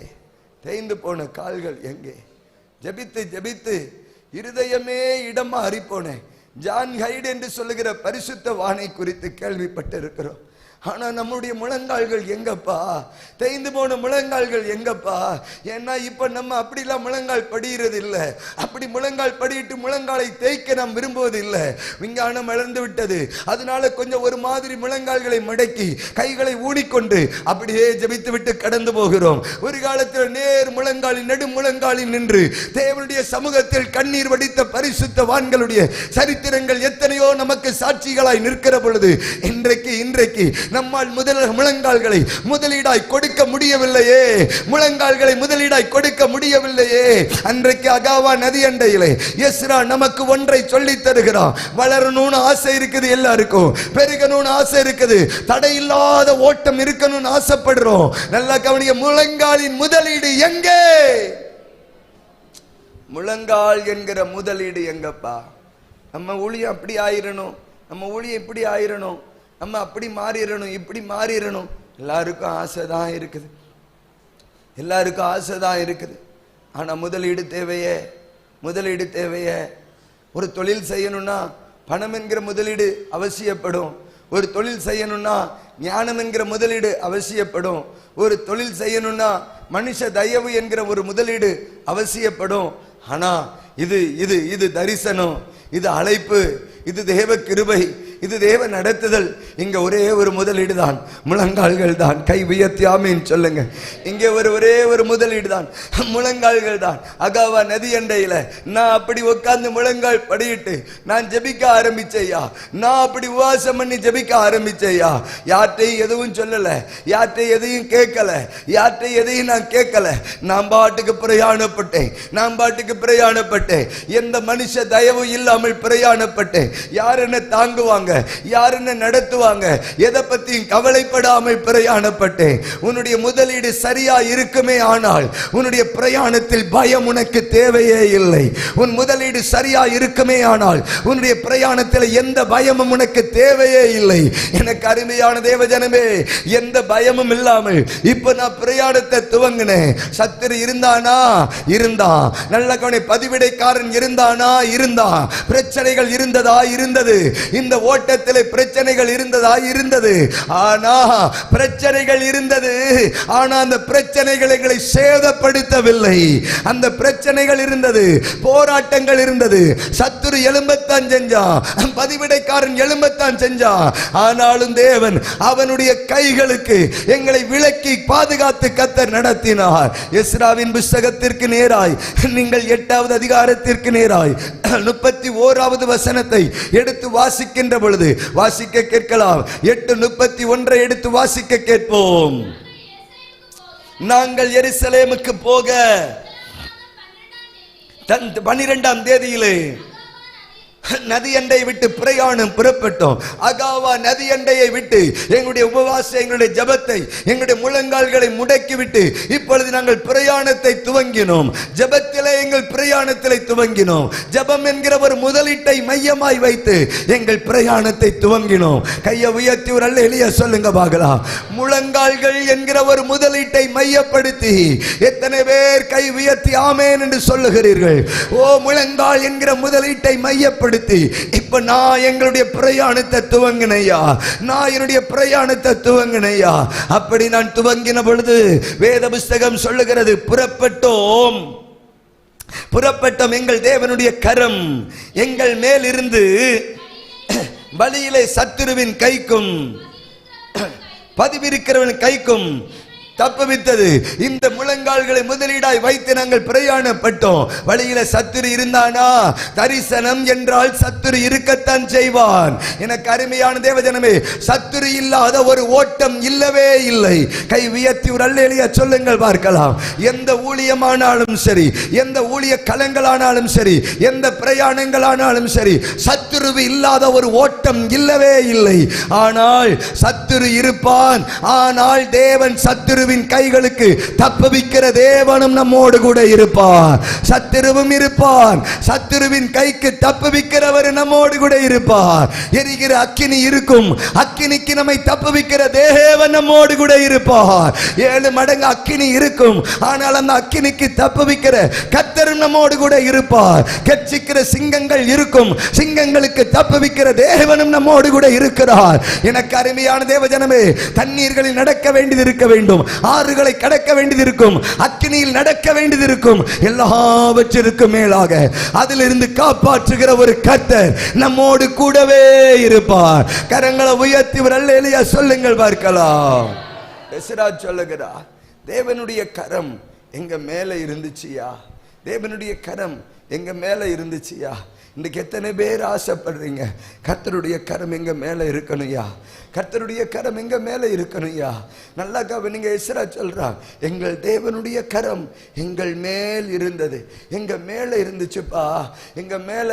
தேய்ந்து போன கால்கள் எங்கே? ஜபித்து இருதயமே இடம் மாறி போனேன். ஜான் ஹைட் என்று சொல்லுகிற பரிசுத்த வானை குறித்து கேள்விப்பட்டு இருக்கிறோம். ஆனா நம்முடைய முழங்கால்கள் எங்கப்பா? தேய்ந்து போன முழங்கால்கள் எங்கப்பா? ஏன்னா இப்ப நம்ம அப்படிலாம் முழங்கால் படிகிறது இல்லை. அப்படி முழங்கால் படியிட்டு முழங்காலை தேய்க்க நாம் விரும்புவது இல்லை. விஞ்ஞானம் வளர்ந்து விட்டது. அதனால கொஞ்சம் ஒரு மாதிரி முழங்கால்களை மடக்கி கைகளை ஊனிக்கொண்டு அப்படியே ஜபித்து விட்டு கடந்து போகிறோம். ஒரு காலத்தில் நேர் முழங்காலில் நெடு முழங்காலில் நின்று தேவனுடைய சமூகத்தில் கண்ணீர் வடித்த பரிசுத்த வான்களுடைய சரித்திரங்கள் எத்தனையோ நமக்கு சாட்சிகளாய் நிற்கிற பொழுது இன்றைக்கு நம்மால் முழங்கால்களை முதலீடாய் கொடுக்க முடியவில்லையே, முழங்கால்களை முதலீடாய் கொடுக்க முடியவில்லையே. அன்றைக்கு அகாவா நதி அண்டையிலே எஸ்ரா நமக்கு ஒன்றை சொல்லி தருகிறான். வளரணும்னு ஆசை இருக்குது, எல்லாருக்கும் பெருகணும்னு ஆசை இருக்குது, தடையில்லாத ஓட்டம் இருக்கணும்னு ஆசைப்படுறோம். நல்லா கவனிங்க, முழங்காலின் முதலீடு எங்கே? முழங்கால் என்கிற முதலீடு எங்கப்பா? நம்ம ஊழியம் அப்படி ஆயிரணும், நம்ம ஊழியம் இப்படி ஆயிரணும், நம்ம அப்படி மாறிடணும், இப்படி மாறிடணும். எல்லாருக்கும் ஆசைதான் இருக்குது, எல்லாருக்கும் ஆசைதான் இருக்குது. ஆனா முதலீடு தேவையே, முதலீடு தேவையே. ஒரு தொழில் செய்யணும்னா பணம் என்கிற முதலீடு அவசியப்படும். ஒரு தொழில் செய்யணும்னா ஞானம் என்கிற முதலீடு அவசியப்படும். ஒரு தொழில் செய்யணும்னா மனுஷ தயவு என்கிற ஒரு முதலீடு அவசியப்படும். ஆனா இது இது இது தரிசனம், இது அழைப்பு, இது தேவ கிருபை, இது தேவ நடத்துதல். இங்க ஒரே ஒரு முதலீடு தான், முழங்கால்கள் தான். கை உயர்த்தி ஆமீன் சொல்லுங்க. இங்கே ஒரே ஒரு முதலீடு தான், முழங்கால்கள் தான். அகாவா நதி அண்டையில நான் அப்படி உட்கார்ந்து முழங்கால் படியிட்டு நான் ஜெபிக்க ஆரம்பிச்சையா. நான் அப்படி உபவாசம் பண்ணி ஜெபிக்க ஆரம்பிச்சையா. யார்கிட்டையும் எதுவும் சொல்லல, யார்கிட்டையும் எதையும் கேட்கல, யார்கிட்டையும் எதையும் நான் கேட்கல. நான் பாட்டுக்கு பிரயாணப்பட்டேன், நான் பாட்டுக்கு பிரயாணப்பட்டேன். எந்த மனுஷ தயவும் இல்லாமல் பிரயாணப்பட்டேன். யார் என்ன தாங்குவாங்க, யார் என்ன நடத்துவாங்க, எதை பத்தியும் கவலைப்படாமல் பிரயாணப்பட்டேன். உன்னுடைய முதலீடு சரியா இருக்குமே ஆனால் உன்னுடைய பிரயாணத்தில் பயம் உனக்கு தேவையே இல்லை. உன் முதலீடு சரியா இருக்குமே ஆனால் உன்னுடைய பிரயாணத்தில் எந்த பயமும் உனக்கு தேவையே இல்லை. எனக்கு அருமையான தேவஜனமே, எந்த பயமும் இல்லாமல் இப்ப நான் பிரயாணத்தை துவங்கினேன். சத்துரு இருந்தானா? இருந்தான். நல்ல கவனி, பதிவிடைக்காரன் இருந்தானா? இருந்தான். பிரச்சனைகள் இருந்ததா? இருந்தது. இந்த ஓட்டத்திலே பிரச்சனைகள் இருந்ததா? இருந்தது. ஆனா பிரச்சனைகள் இருந்தது, ஆனா அந்த பிரச்சனைகள் எங்களை சேதப்படுத்தவில்லை. அந்த பிரச்சனைகள் இருந்தது, போராட்டங்கள் இருந்தது. சத்துரு எழும்பத்தான் செஞ்சான், பதிவிடைக்காரன் எழும்பத்தான் செஞ்சான். ஆனாலும் தேவன் அவனுடைய கைகளுக்கு எங்களை விலக்கி பாதுகாத்து கர்த்தர் நடத்தினார். எஸ்ராவின் புத்தகத்திற்கு நேராய் நீங்கள் 8வது அதிகாரத்திற்கு நேராய் 31வது வசனத்தை எடுத்து வாசிக்கின்ற பொழுது வாசிக்க கேட்கலாம். 8:31 எடுத்து வாசிக்க கேட்போம். நாங்கள் எருசலேமுக்கு போக 12ஆம் தேதியிலே நதி அண்டை விட்டு பிரயாணம் புறப்பட்டோம். அகாவா நதி அண்டையை விட்டு எங்களுடைய உபவாசம், எங்களுடைய ஜபத்தை, எங்களுடைய முழங்கால்களை முடக்கிவிட்டு இப்பொழுது நாங்கள் பிரயாணத்தை துவங்கினோம். ஜபத்திலே எங்கள் பிரயாணத்திலே துவங்கினோம். ஜபம் என்கிற ஒரு முதலீட்டை மையமாய் வைத்து எங்கள் பிரயாணத்தை துவங்கினோம். கையை உயர்த்தி ஒரு அல்லேலூயா சொல்லுங்க பார்க்கலாம். முழங்கால்கள் என்கிற ஒரு முதலீட்டை மையப்படுத்தி எத்தனை பேர் கை உயர்த்தி ஆமேன் என்று சொல்லுகிறீர்கள்? ஓ, முழங்கால் என்கிற முதலீட்டை மையப்படுத்தி இப்ப நான் எங்களுடைய பிரயாணத்தை துவங்கினையா, நான் என்னுடைய பிரயாணத்தை துவங்கினையா. அப்படி நான் துவங்கின பொழுது வேத புஸ்தகம் சொல்லுகிறது, புறப்பட்டோம். எங்கள் தேவனுடைய கரம் எங்கள் மேல் இருந்து வழியிலே சத்துருவின் கைக்கும் பதிவிருக்கிறவன் கைக்கும் தப்புவித்தது. இந்த முழங்கால்களை முதலீடாய் வைத்து நாங்கள் பிரயாணப்பட்டோம். வழியில சத்துரு இருந்தானா? தரிசனம் என்றால் சத்துரு இருக்கத்தான் செய்வான். எனக்கு அருமையான தேவஜனமே, சத்துரு இல்லாத ஒரு ஓட்டம் இல்லவே இல்லை. கை உயர்த்தி ஒரு அல்லேலூயா சொல்லுங்கள் பார்க்கலாம். எந்த ஊழியமானாலும் சரி, எந்த ஊழிய களங்களானாலும் சரி, எந்த பிரயாணங்களானாலும் சரி, சத்துரு இல்லாத ஒரு ஓட்டம் இல்லவே இல்லை. ஆனால் சத்துரு இருப்பான். ஆனால் தேவன் சத்துரு கைகளுக்கு தப்புவிக்கிற தேவனும் நம்மோடு கூட இருப்பார். சத்துருவும் இருப்பான். சத்துருவின் கைக்கு தப்புவிக்கிறவர் நம்மோடு கூட இருப்பார். எரிகிற அக்கினி இருக்கும், அக்கினிக்கு நம்மை தப்புவிக்கிற தேவன் நம்மோடு கூட இருப்பார். 7 மடங்கு அக்கினி இருக்கும், ஆனால் அந்த அக்கினிக்கு தப்புவிக்கிற கர்த்தர் நம்மோடு கூட இருப்பார். கர்ச்சிக்கிற சிங்கங்கள் இருக்கும், சிங்கங்களுக்கு தப்புவிக்கிற தேவனும் நம்மோடு கூட இருக்கிறார். எனக்கு அருமையான தேவஜனமே, தண்ணீர்களில் நடக்க வேண்டியது இருக்க வேண்டும், ஆறுகளை கடக்க வேண்டியது இருக்கும், அக்கினியில் நடக்க வேண்டியது இருக்கும். எல்லாவற்றிற்கும் மேலாக அதிலிருந்து காப்பாற்றுகிற ஒரு கர்த்தர் நம்மோடு கூடவே இருப்பார். கரங்களை உயர்த்தி ஒரு அல்லேலூயா சொல்லுங்கள் பார்க்கலாம். எஸ்ரா சொல்லுகிறார், தேவனுடைய கரம் எங்க மேல இருந்துச்சியா, தேவனுடைய கரம் எங்க மேல இருந்துச்சியா. இன்னைக்கு எத்தனை பேர் ஆசைப்படுறீங்க, கர்த்தருடைய கரம் எங்க மேல இருக்கணும்யா, கர்த்தருடைய கரம் எங்க மேல இருக்கணும்யா. நல்லா கவனிங்க, எஸ்ரா சொல்றான், எங்கள் தேவனுடைய கரம் எங்கள் மேல் இருந்தது. எங்க மேல இருந்துச்சுப்பா, எங்க மேல.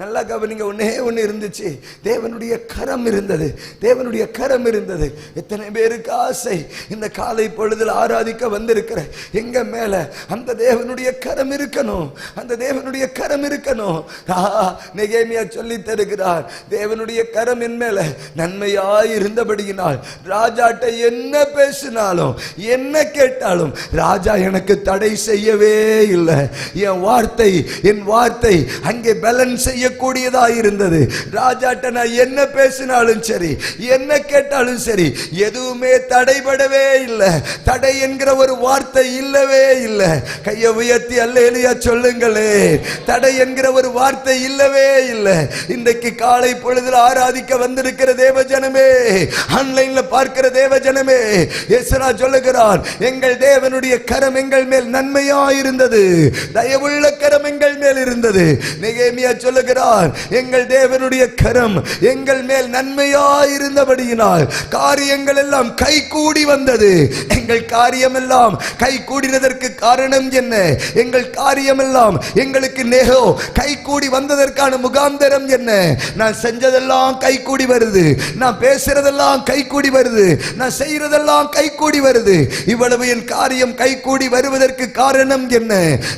நல்லா கவனிங்க, ஒண்ணு இருந்துச்சு, தேவனுடைய கரம் இருந்தது, தேவனுடைய கரம் இருந்தது. எத்தனை பேருக்கு ஆசை இந்த காலை பொழுதில் ஆராதிக்க வந்திருக்கிற எங்க மேல அந்த தேவனுடைய கரம் இருக்கணும், அந்த தேவனுடைய கரம் இருக்கணும். நெகேமியா சொல்லி தருகிறார், தேவனுடைய கரம் என் மேல நன்மையாய் இருந்தபடியினால் ராஜாட்ட என்ன பேசினாலும் என்ன கேட்டாலும் ராஜா எனக்கு தடை செய்யவே இல்லை. என் வார்த்தை அங்கே பேலன்ஸ் செய்யக்கூடியதாக இருந்தது. ராஜாட்ட நான் என்ன பேசினாலும் சரி, என்ன கேட்டாலும் சரி, எதுவுமே தடைபடவே இல்லை. தடை என்கிற ஒரு வார்த்தை இல்லவே இல்லை. கையை உயர்த்தி அல்லேலூயா சொல்லுங்களே. தடை என்கிற ஒரு வார்த்தை இல்லவே இல்லை. இன்றைக்கு காலை பொழுதில் ஆராதிக்க வந்திருக்கிற தேவ ஜனமே, ஆன்லைன்ல பார்க்கிற தேவ ஜனமே, எஸ்ரா சொல்லுகிறார், எங்கள் தேவனுடைய கரம் எங்கள் மேல் நன்மையாயிருந்தது, தயவுள்ள கரம் எங்கள் மேல் இருந்தது. நெகேமியா சொல்லுகிறார், எங்கள் தேவனுடைய கரம் எங்கள் மேல் நன்மையாயிருந்தபடியினால் காரியங்கள் எல்லாம் கைகூடி வந்தது. எங்கள் காரியம் எல்லாம் கை கூடினதற்கு காரணம் என்ன? எங்கள் காரியம் எல்லாம் எங்களுக்கு நேகோ கை கூடி வந்ததற்கான முகாந்தரம் என்ன? நான் செஞ்சதெல்லாம் கை கூடி வருது, நான் பேசுறதெல்லாம் கை கூடி வருது, நான் செய்யறதெல்லாம் கை கூடி வருது. இவ்வளவு என் காரியம் கை கூடி வருவதற்கு காரணம் என்ன?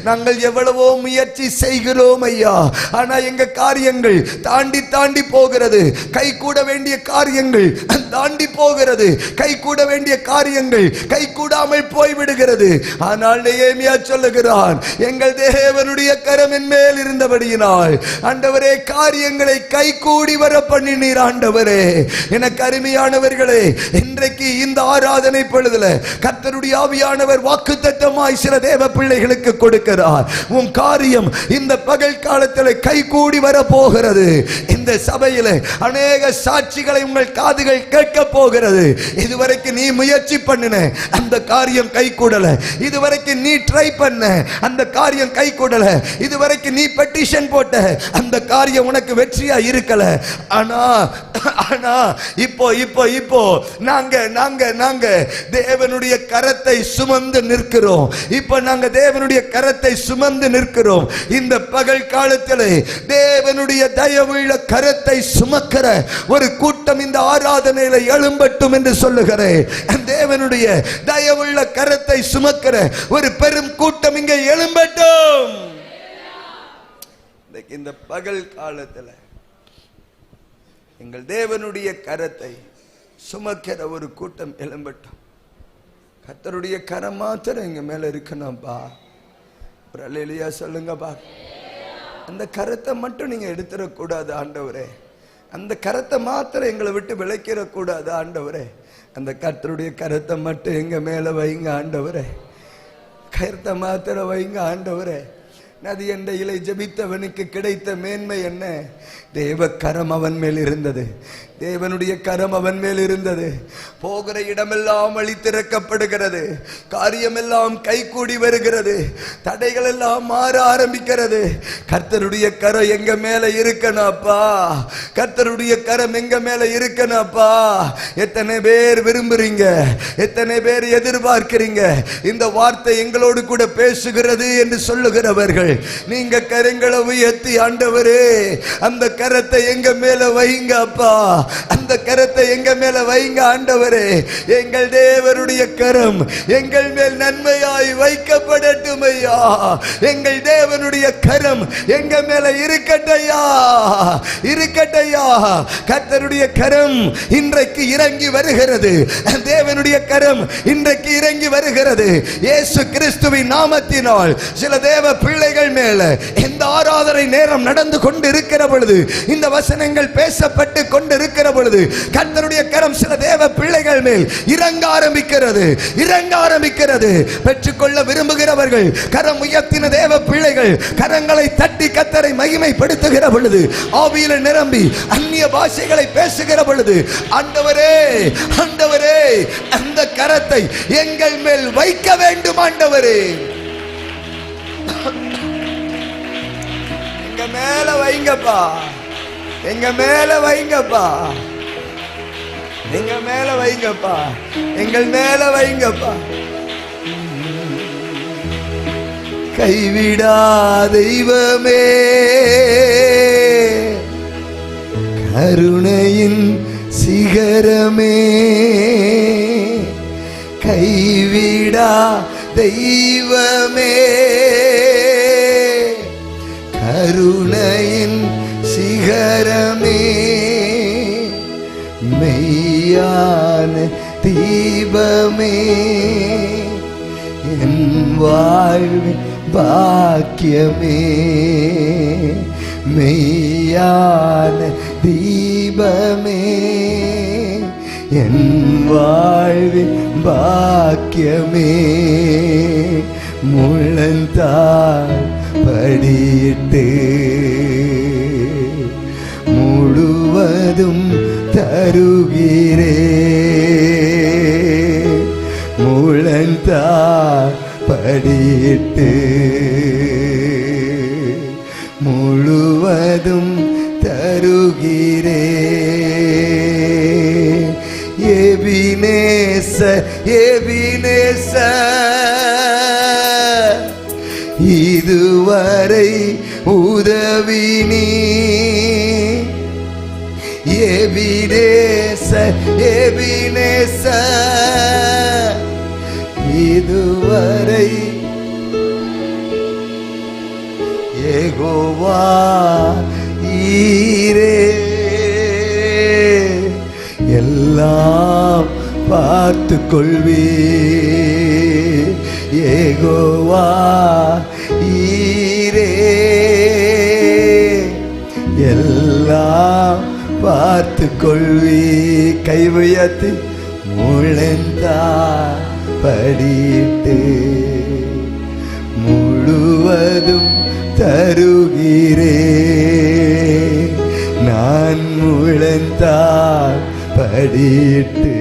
நாங்கள் எவ்வளவோ முயற்சி செய்கிறோம் ஐயா, ஆனா எங்க காரியங்கள் தாண்டி தாண்டி போகிறது. கை கூட வேண்டிய காரியங்கள் தாண்டி போகிறது, கை கூட வேண்டிய காரியங்கள் கை கூடாமல் போய்விடுகிறது. ஆனால் நெகேமியா சொல்லுகிறான், எங்கள் தேவனுடைய கரம் என் மேல் இருந்தபடியினால் ஆண்டவரே காரியங்களை கை கூடி வர பண்ணினீர். ஆண்டவரே, எனக்கு அருமையானவர்களே, இன்றைக்கு இந்த ஆராதனை பொழுதுல கர்த்தருடைய ஆவியானவர் வாக்குத்தத்தமாய் சில தேவ பிள்ளைகளுக்கு கொடுக்கிறார். உன் காரியம் இந்த பகல் காலத்தில் கை கூடி வர போகிறது. இந்த சபையில அநேக சாட்சிகளை உங்கள் காதுகள் கேட்க போகிறது. இதுவரைக்கும் நீ முயற்சி பண்ணின அந்த காரியம் கை கூடல, இதுவரைக்கும் நீ ட்ரை பண்ண அந்த காரியம் கை கூடல, இதுவரைக்கும் நீ பெட்டிஷன் போட்ட அந்த காரியம் உனக்கு வெற்றியா இருக்கல. ஆனா இப்போ இப்போ இப்போ நாங்க நாங்க நாங்க தேவனுடைய கரத்தை சுமந்து நிற்கிறோம். இப்போ நாங்க தேவனுடைய கரத்தை சுமந்து நிற்கிறோம். இந்த பகல் காலத்தில் தேவனுடைய தயவுள்ள கரத்தை சுமக்கிற ஒரு கூட்டம் இந்த ஆராதனையில எழும்பட்டும் என்று சொல்லுகிறேன். தேவனுடைய தயவுள்ள கரத்தை சுமக்கிற ஒரு பெரும் கூட்டம் இங்கே எழும்பட்டும். இந்த பகல் காலத்தில் எங்கள் தேவனுடைய கரத்தை சுமக்கிற ஒரு கூட்டம் எழும்பட்டும். கர்த்தருடைய கரம் மாத்திரம் எங்க மேல இருக்கணும்பா. ஒரு அல்லேலூயா சொல்லுங்கப்பா. அந்த கரத்தை மட்டும் நீங்க எடுத்துடக்கூடாது ஆண்டவரே. அந்த கரத்தை மாத்திரம் எங்களை விட்டு விலக்கிடக்கூடாது ஆண்டவரே. அந்த கர்த்தருடைய கரத்தை மட்டும் எங்க மேல வைங்க ஆண்டவரே. கரத்தை மாத்திரம் வைங்க ஆண்டவரே. நதி எண்டையிலே ஜெபித்தவனுக்கு கிடைத்த மேன்மை என்ன? தேவ கரம் அவன் மேல் இருந்தது, தேவனுடைய கரம் அவன் மேல் இருந்தது. போகிற இடமெல்லாம் வழி திறக்கப்படுகிறது, காரியமெல்லாம் கைகூடி வருகிறது, தடைகள் எல்லாம் மாற ஆரம்பிக்கிறது. கர்த்தருடைய கரம் எங்க மேல இருக்கணும்ப்பா, கர்த்தருடைய கரம் எங்க மேல இருக்கணும்ப்பா. எத்தனை பேர் விரும்புறீங்க, எத்தனை பேர் எதிர்பார்க்கிறீங்க இந்த வார்த்தை எங்களோடு கூட பேசுகிறது என்று சொல்லுகிறவர்கள் நீங்க கரங்களை உயர்த்தி ஆண்டவரே அந்த கரத்தை எங்க மேல வைங்க அப்பா, அந்த கரத்தை எங்க மேல வைங்க ஆண்டவரே. எங்கள் தேவனுடைய கரம் எங்கள் மேல் நன்மையாய் வைக்கப்படட்டும் ஐயா. எங்கள் தேவனுடைய கரம் எங்க மேல இருக்கட்டையா, இருக்கட்டையா. கர்த்தருடைய கரம் இன்றைக்கு இறங்கி வருகிறது, தேவனுடைய கரம் இன்றைக்கு இறங்கி வருகிறது. இயேசு கிறிஸ்துவின் நாமத்தினால் சில தேவ பிள்ளைகள் மேல இந்த ஆராதனை நேரம் நடந்து கொண்டு இருக்கிற பொழுது, இந்த வசனங்கள் பேசப்பட்டு கொண்டு இருக்கிற பொழுது கர்த்தருடைய கரம் சில தேவ பிள்ளைகள் மேல் இறங்க ஆரம்பிக்கிறது, இறங்க ஆரம்பிக்கிறது. பெற்றுக்கொள்ள விரும்புகிறவர்கள் கரம் உயர்த்தின தேவ பிள்ளைகள் கரங்களை தட்டி கர்த்தரை மகிமைப்படுத்துகிற பொழுது, ஆவியில நிரம்பி அந்நிய பாஷைகளை பேசுகிற பொழுது, ஆண்டவரே ஆண்டவரே அந்த கரத்தை எங்கள் மேல் வைக்க வேண்டும் ஆண்டவரே. எங்க மேல வைங்கப்பா, எங்க மேல வைங்கப்பா, எங்க மேல வைங்கப்பா, எங்கள் மேல வைங்கப்பா. கைவிடா தெய்வமே, கருணையின் சிகரமே, கைவிடா தெய்வமே, கருணையின் சிகரமே, மெய்யான தீபமே, என் வாழ்வின் பாக்கியமே, மெய்யான தீபமே, என் வாழ்வின் பாக்கியமே. முழந்தாள் படியிட்டு முழுவதும் தருகிறே. முழந்தார் படியிட்டு முழுவதும் தருகிறே. எபினேசர் எபினேசர் இதுவரை உதவினி. எபினேசர் எபினேசர் இதுவரை. யெகோவா ஈரே எல்லாம் பார்த்து கொள்வே. யெகோவா ஈரே எல்லாம் பார்த்து கொள்வே. கை உயர்த்தி முழந்தார் படியிட்டு முழுவதும் தருகிறே. நான் முழந்தார் படியிட்டு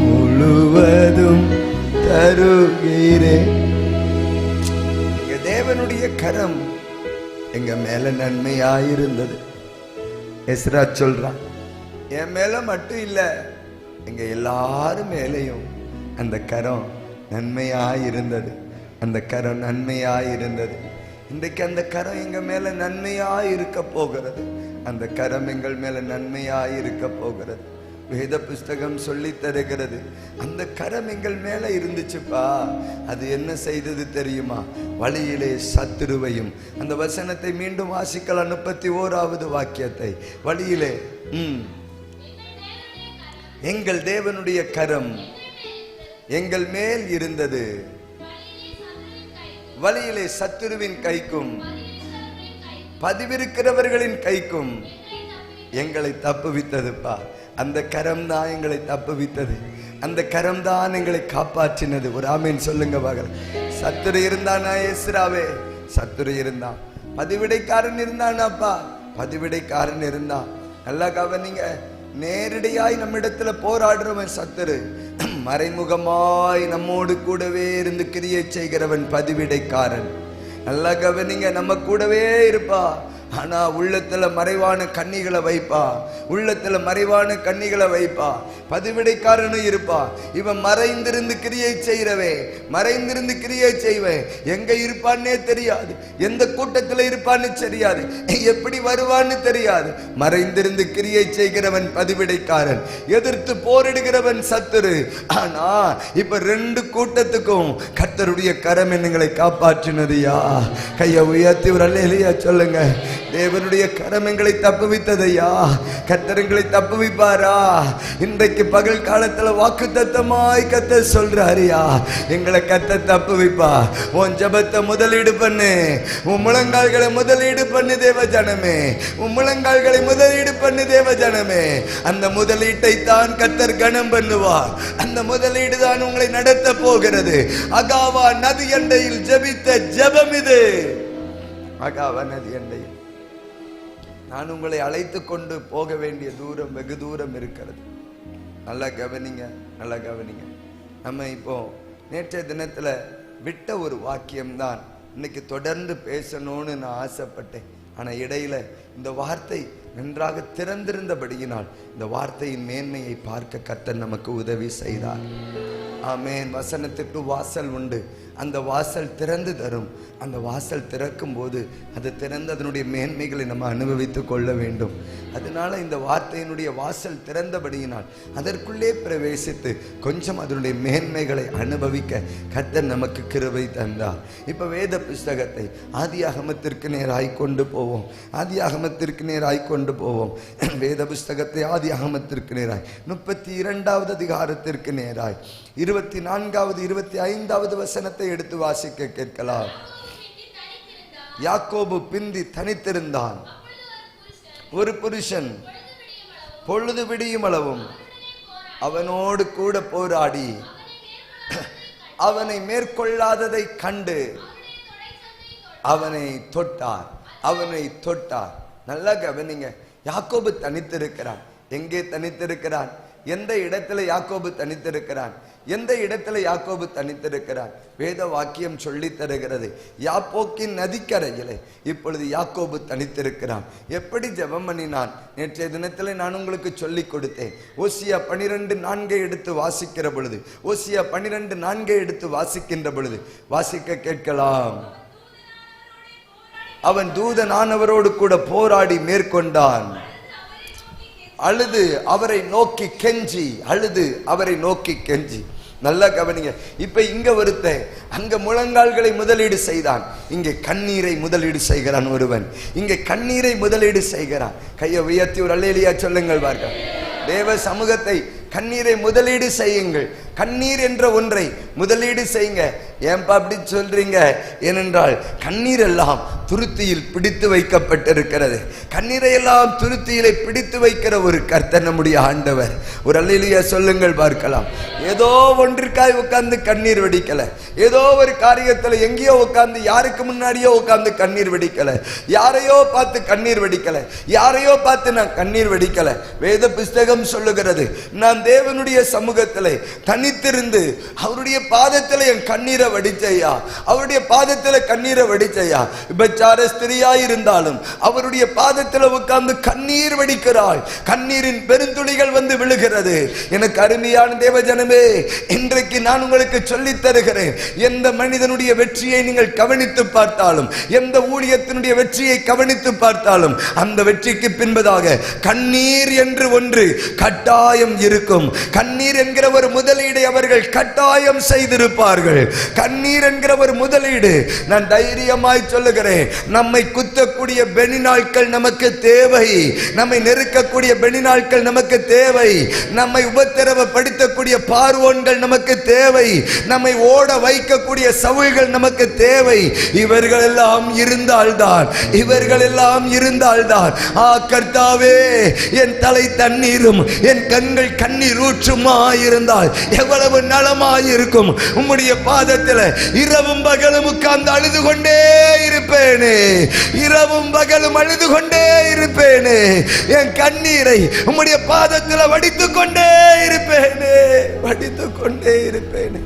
முழுவதும் தருகிறே. தேவனுடைய கரம் எங்க மேல நன்மையாயிருந்தது. எஸ்ரா சொல்றான், என் மேல மட்டும் இல்ல, எங்க எல்லாரும் மேலையும் அந்த கரம் நன்மையாயிருந்தது. அந்த கரம் நன்மையாயிருந்தது. இன்றைக்கு அந்த கரம் எங்க மேல நன்மையாயிருக்க போகிறது. அந்த கரம் எங்கள் மேல நன்மையாயிருக்க போகிறது. வேத புஸ்தகம் சொல்லி தருகிறது, அந்த கரம் எங்கள் மேல இருந்துச்சுப்பா. அது என்ன செய்தது தெரியுமா? வழியிலே சத்துருவையும். அந்த வசனத்தை மீண்டும் வாசிக்கலாம். 31வது வாக்கியத்தை. வழியிலே எங்கள் தேவனுடைய கரம் எங்கள் மேல் இருந்தது. வழியிலே சத்துருவின் கைக்கும் பதிவிருக்கிறவர்களின் கைக்கும் எங்களை தப்புவித்ததுப்பா. அந்த கரம் தான் எங்களை தப்புவித்தது. அந்த கரம் தான் எங்களை காப்பாற்றினது. ஒரு ஆமீன் சொல்லுங்க பாக்கலாம். சத்துரு இருந்தானா எஸ்ராவே? சத்துரு இருந்தான். பதிவிடைக்காரன் இருந்தானாப்பா? பதிவிடைக்காரன் இருந்தான். நல்லா கவனிங்க. நேரடியாய் நம்மிடத்துல போராடுறவன் சத்துரு. மறைமுகமாய் நம்மோடு கூடவே இருந்து கிரியை செய்கிறவன் பதிவிடைக்காரன். நல்லா கவனிங்க. நம்ம கூடவே இருப்பா, ஆனா உள்ளத்துல மறைவான கண்ணிகளை வைப்பா. உள்ளத்துல மறைவான கண்ணிகளை வைப்பா. பதிவிடைக்காரனும் இருப்பா. இவன் மறைந்திருந்து கிரியை செய்யறவே, மறைந்திருந்து கிரியை செய்வேன். எங்க இருப்பான்னே தெரியாது, எந்த கூட்டத்துல இருப்பான்னு தெரியாது, எப்படி வருவான்னு தெரியாது. மறைந்திருந்து கிரியை செய்கிறவன் பதிவிடைக்காரன், எதிர்த்து போரிடுகிறவன் சத்துரு. ஆனா இப்ப 2 கூட்டத்துக்கும் கர்த்தருடைய கரம் எங்களை காப்பாற்றினதையா. கையை உயர்த்தி ஒரு அல்லேலூயா சொல்லுங்க. தேவனுடைய கரம் எங்களை தப்புவித்ததையா. கர்த்தர்களை தப்புவிப்பாரா? இன்றைக்கு பகல் காலத்துல வாக்குத்தத்தமாய் கர்த்தர் சொல்றாரியா, எங்களை கர்த்தர் தப்புவிப்பா. உன் ஜெபத்தை முதலீடு பண்ணு, உன் முழங்கால்களை முதலீடு பண்ணு தேவ ஜனமே. உன் முழங்கால்களை முதலீடு பண்ணு தேவ ஜனமே. அந்த முதலீட்டை தான் கர்த்தர் கனம் பண்ணுவார். அந்த முதலீடு தான் உங்களை நடத்த போகிறது. அகாவா நதி அண்டையில் ஜெபித்த ஜெபம் இது. அகாவா நதி அண்டையில் நான் உங்களை அழைத்து கொண்டு போக வேண்டிய தூரம் வெகு தூரம் இருக்கிறது. நல்லா கவனிங்க, நல்லா கவனிங்க. நம்ம இப்போ நேற்றைய தினத்துல விட்ட ஒரு வாக்கியம்தான் இன்னைக்கு தொடர்ந்து பேசணும்னு நான் ஆசைப்பட்டேன். ஆனா இடையில இந்த வார்த்தை நன்றாக திறந்திருந்தபடியினால் இந்த வார்த்தையின் மேன்மையை பார்க்க கர்த்தர் நமக்கு உதவி செய்தார். ஆமென். வசனத்துக்கு வாசல் உண்டு. அந்த வாசல் திறந்து தரும். அந்த வாசல் திறக்கும் போது அது திறந்து அதனுடைய மேன்மைகளை நம்ம அனுபவித்துக் கொள்ள வேண்டும். அதனால இந்த வார்த்தையினுடைய வாசல் திறந்தபடியினால் அதற்குள்ளே பிரவேசித்து கொஞ்சம் அதனுடைய மேன்மைகளை அனுபவிக்க கர்த்தர் நமக்கு கிருபை தந்தார். இப்ப வேத புஸ்தகத்தை ஆதியாகமத்திற்கு நேராய் கொண்டு போவோம். ஆதியாகமத்திற்கு நேராய் கொண்டு போவோம். வேத புஸ்தகத்தை ஆதியாகமத்திற்கு நேராய் 32வது அதிகாரத்திற்கு நேராய் 24வது 25வது வசனத்தை எடுத்து வாசிக்க கேட்கலாம். யாக்கோபு பிந்தி தனித்திருந்தான். ஒரு புருஷன் பொழுது விடியும் அளவும் அவனோடு கூட போராடி அவனை மேற்கொள்ளாததை கண்டு அவனை தொட்டார், அவனை தொட்டார். நல்லா கவனிங்க. யாக்கோபு தனித்திருக்கிறான். எங்கே தனித்திருக்கிறான்? எந்த இடத்துல யாக்கோபு தனித்திருக்கிறான்? எந்த இடத்துல யாக்கோபு தனித்திருக்கிறான்? வேத வாக்கியம் சொல்லி தருகிறது, யாப்போக்கின் நதிக்கரையிலே இப்பொழுது யாக்கோபு தனித்திருக்கிறான். எப்படி ஜெபம் பண்ணினான்? நேற்றைய தினத்தில் நான் உங்களுக்கு சொல்லிக் கொடுத்தேன். ஓசியா 12:4 எடுத்து வாசிக்கிற பொழுது, ஓசியா 12:4 எடுத்து வாசிக்கின்ற பொழுது வாசிக்க கேட்கலாம். அவன் தூதனானவரோடு கூட போராடி மேற்கொண்டான். அழுது அவரை நோக்கி கெஞ்சி, அழுது அவரை நோக்கி கெஞ்சி. நல்லா கவனிங்க. இப்ப இங்க ஒருத்தன் அங்க முழங்கால்களை முதலீடு செய்தான், இங்கே கண்ணீரை முதலீடு செய்கிறான். ஒருவன் இங்கே கண்ணீரை முதலீடு செய்கிறான். கையை உயர்த்தி ஒரு அல்லேலூயா சொல்லுங்கள் பாருங்கள். தேவ சமூகத்தை கண்ணீரை முதலீடு செய்யுங்கள். கண்ணீர் என்ற ஒன்றை முதலீடு செய்யுங்க. ஏன்பா அப்படி சொல்றீங்க? ஏனென்றால் கண்ணீர் எல்லாம் துருத்தியில் பிடித்து வைக்கப்பட்டிருக்கிறது. கண்ணீரை எல்லாம் துருத்தியிலே பிடித்து வைக்கிற ஒரு கர்த்தர் நம்முடைய ஆண்டவர். ஒரு அல்லேலூயா சொல்லுங்கள் பார்க்கலாம். ஏதோ ஒன்றிற்காய் உட்கார்ந்து கண்ணீர் வெடிக்கல, ஏதோ ஒரு காரியத்துல எங்கேயோ உட்கார்ந்து யாருக்கு முன்னாடியோ உட்கார்ந்து கண்ணீர் வெடிக்கல, யாரையோ பார்த்து கண்ணீர் வெடிக்கல, யாரையோ பார்த்து நான் கண்ணீர் வெடிக்கல. வேத புஸ்தகம் சொல்லுகிறது, நான் தேவனுடைய சமூகத்திலே தனித்திருந்து அவருடைய பாதத்தில் என் கண்ணீரை வடிச்சையா, அவருடைய பாதத்தில் கண்ணீரை வடிச்சையா. விபச்சார ஸ்திரியாயிருந்தாலும் அவருடைய பாதத்தில் உட்கார்ந்து கண்ணீர் வடிக்கிறாள். கண்ணீரின் பெருந்துளிகள் வந்து விழுகிறது. எனக்கு அருமையான தேவஜனமே, இன்றைக்கு நான் உங்களுக்கு சொல்லித் தருகிறேன். எந்த மனிதனுடைய வெற்றியை நீங்கள் கவனித்து பார்த்தாலும், எந்த ஊழியத்தினுடைய வெற்றியை கவனித்து பார்த்தாலும், அந்த வெற்றிக்கு பின்பதாக கண்ணீர் என்று ஒன்று கட்டாயம் இருக்கும். கண்ணீர் என்கிற ஒரு முதலீடை அவர்கள் கட்டாயம் செய்திருப்பார்கள். கண்ணீர் என்கிற ஒரு முதலீடு. நான் தைரியமாய் சொல்லுகிறேன், நம்மை குத்தக்கூடிய பெனி நாட்கள் நமக்கு தேவை, நம்மை நெருக்கக்கூடிய பெனி நாட்கள் நமக்கு தேவை, நம்மை உபத்திரவப்படுத்தக்கூடிய பார்வோன்கள் நமக்கு தேவை, நம்மை ஓட வைக்கக்கூடிய சவுல்கள் நமக்கு தேவை. இவர்கள் எல்லாம் இருந்தால்தான், இவர்கள் எல்லாம் இருந்தால்தான் கர்த்தாவே, என் தலை தண்ணீரும் என் கண்கள் கண்ணீர் ஊற்றுமா இருந்தால் எவ்வளவு நலமாயிருக்கும். உம்முடைய பாதத்தில் இரவும் பகலும் உட்கார்ந்து அழுது கொண்டே இருப்பேனே, இரவும் பகலும் அழுது கொண்டே இருப்பேனே. என் கண்ணீரை உம்முடைய பாதத்தில் வடித்துக் கொண்டே இருப்பேனே, வடித்துக் கொண்டே இருப்பேனே.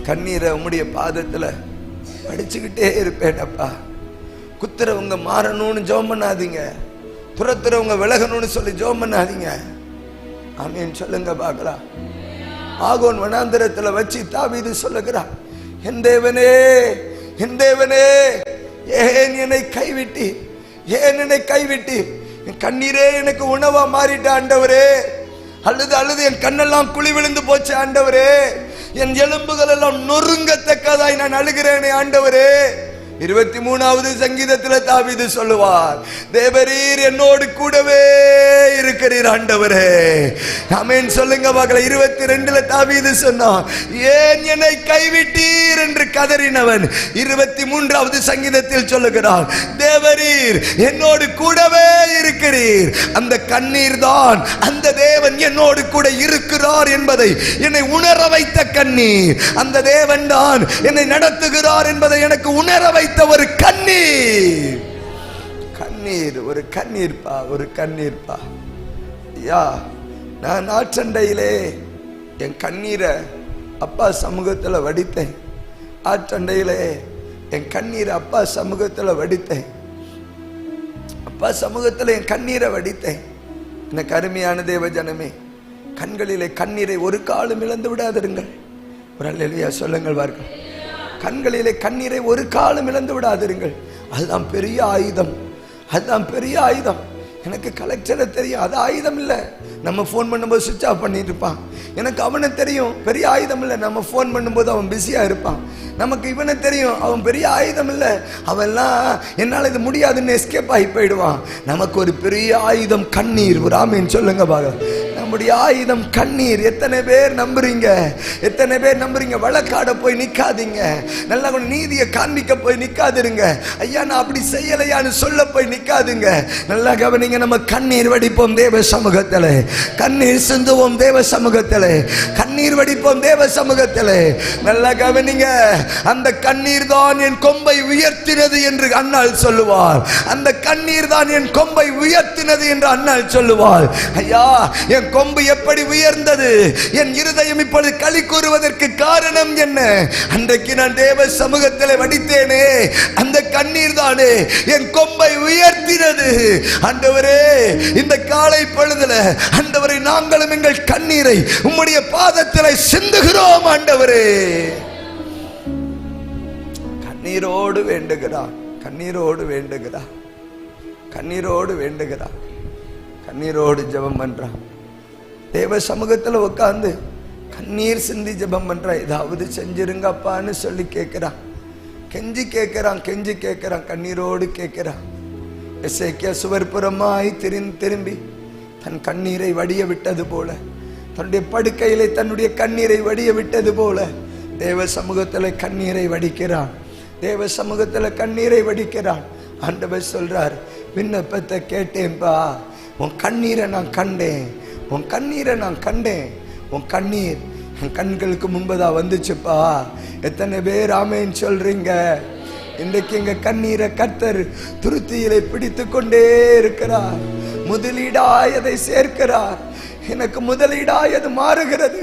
கண்ணீரை உம்முடைய பாதத்தில் வடிச்சுக்கிட்டே இருப்பேன். அப்பா, குத்துறவங்க மாறணும்னு ஜெபம் பண்ணாதீங்க, துரத்துறவங்க விலகணும்னு சொல்லி ஜெபம் பண்ணாதீங்க. ஆமீன் சொல்லுங்க பார்க்கலாம். ஆகோன் வனாந்தரத்தில் வச்சு தாவீது சொல்லுகிறான், என் தேவனே, என் தேவனே, ஏன் என்னை கைவிட்டி, ஏன் என்னை கைவிட்டி? என் கண்ணீரே எனக்கு உணவா மாறிட்ட ஆண்டவரே. அழுது அழுது என் கண்ணெல்லாம் குழி விழுந்து போச்சு ஆண்டவரே. என் எலும்புகள் எல்லாம் நொறுங்கத்தக்கதாய் நான் அழுகிறேனே ஆண்டவரே. 23வது சங்கீதத்தில் தாவீது சொல்லுவார், தேவரீர் என்னோடு கூடவே இருக்கிறீர் ஆண்டவரே. ஆமென் சொல்லுங்க பார்க்கல. 22ல தாவீது சொன்னான், ஏன் என்னை கைவிட்டீர் என்று கதறினவன் 23வது சங்கீதத்தில் சொல்லுகிறான், தேவரீர் என்னோடு கூடவே இருக்கிறீர். அந்த கண்ணீர் தான் அந்த தேவன் என்னோடு கூட இருக்கிறார் என்பதை என்னை உணர வைத்த கண்ணீர். அந்த தேவன் தான் என்னை நடத்துகிறார் என்பதை எனக்கு உணர வைத்த ஒரு கண்ணீர். கண்ணீர், ஒரு கண்ணீர்ப்பா, ஒரு கண்ணீர்ப்பா. ஐயா, நான் ஆற்றண்டையிலே என் கண்ணீரை அப்பா சமூகத்தில் வடித்தேன். ஆற்றண்டையிலே என் கண்ணீரை அப்பா சமூகத்தில் வடித்தேன். அப்பா சமூகத்தில் என் கண்ணீரை வடித்தேன். எனக்கு அருமையான தேவ ஜனமே, கண்களிலே கண்ணீரை ஒரு காலம் இழந்து விடாதிருங்கள். ஒரு அல்லேலூயா சொல்லுங்கள் வார்கள். கண்களிலே கண்ணீரை ஒரு காலம் இழந்து விடாதிருங்கள். அதுதான் பெரிய ஆயுதம், அதுதான் பெரிய ஆயுதம். எனக்கு கலெக்டரை தெரியும், அது ஆயுதம் இல்லை. நம்ம ஃபோன் பண்ணும்போது சுவிட்ச் ஆஃப் பண்ணிட்டு இருப்பான். எனக்கு அவனை தெரியும், பெரிய ஆயுதம் இல்லை. நம்ம ஃபோன் பண்ணும்போது அவன் பிஸியாக இருப்பான். நமக்கு இவனை தெரியும், அவன் பெரிய ஆயுதம் இல்லை. அவன்லாம் என்னால் இது முடியாதுன்னு எஸ்கேப் ஆகி போயிடுவான். நமக்கு ஒரு பெரிய ஆயுதம் கண்ணீர். ஒரு ஆமீன் சொல்லுங்க பாருங்க. நம்முடைய ஆயுதம் கண்ணீர். எத்தனை பேர் நம்புறீங்க? எத்தனை பேர் நம்புறீங்க? வழக்காட போய் நிக்காதீங்க. நல்லா நீதியை காண்பிக்க போய் நிக்காதிருங்க. ஐயா நான் அப்படி செய்யலையான்னு சொல்ல போய் நிக்காதுங்க. நல்லா கவனிங்க. நம்ம கண்ணீர் வடிப்போம் தேவ சமூகத்தில், கண்ணீர் சிந்துவோம் தேவ சமூகத்தில், கண்ணீர் வடிப்போம் தேவ சமூகத்தில். நல்லா கவனிங்க. அந்த கண்ணீர் தான் என் கொம்பை உயர்த்தினது என்று அன்னாள் சொல்லுவார். அந்த கண்ணீர் தான் என் கொம்பை உயர்த்தினது என்று அன்னாள் சொல்லுவாள். ஐயா என் கொம்பு எப்படி உயர்ந்தது? என் இருதயம் இப்பொழுது களி கூறுவதற்கு காரணம் என்ன? அன்றைக்கு நான் தேவ சமூகத்தில் வடித்தேனே, அந்த கண்ணீர் தானே என் கொம்பை உயர்த்தினது. ஆண்டவரே இந்த காலை பொழுதுல ஆண்டவரே நாங்களும் எங்கள் கண்ணீரை உம்முடைய பாதத்தில் சிந்துகிறோம். ஆண்டவரே கண்ணீரோடு வேண்டுகிறார், கண்ணீரோடு வேண்டுகிறார், கண்ணீரோடு வேண்டுகிறார், கண்ணீரோடு ஜெபம் பண்றான். தேவ சமூகத்தில் உட்கார்ந்து கண்ணீர் சிந்தி ஜெபம் பண்றான். ஏதாவது செஞ்சிருங்க அப்பான்னு சொல்லி கேட்கிறான், கெஞ்சி கேட்கிறான், கெஞ்சி கேட்கிறான், கண்ணீரோடு கேட்கிறான். எசேக்கியா சுவர்புறமாய் திரும்பி தன் கண்ணீரை வடிய விட்டது போல, தன்னுடைய படுக்கையிலே தன்னுடைய கண்ணீரை வடிய விட்டது போல தேவ சமூகத்தில் கண்ணீரை வடிக்கிறான். தேவ சமூகத்தில் கண்ணீரை வடிக்கிறான். ஆண்டவர் சொல்றார், விண்ணப்பத்தை கேட்டேன்பா, உன் கண்ணீரை நான் கண்டேன், உன் கண்ணீரை நான் கண்டேன், உன் கண்ணீர் என் கண்களுக்கு முன்பதா வந்துச்சுப்பா. எத்தனை பேர் ஆமேன்னு சொல்றீங்க? இன்றைக்கு எங்க கண்ணீரை கர்த்தர் துருத்தியிலே பிடித்து கொண்டே இருக்கிறார். முதலீடாய் அதை சேர்க்கிறார். எனக்கு முதலீடாய் அது மாறுகிறது.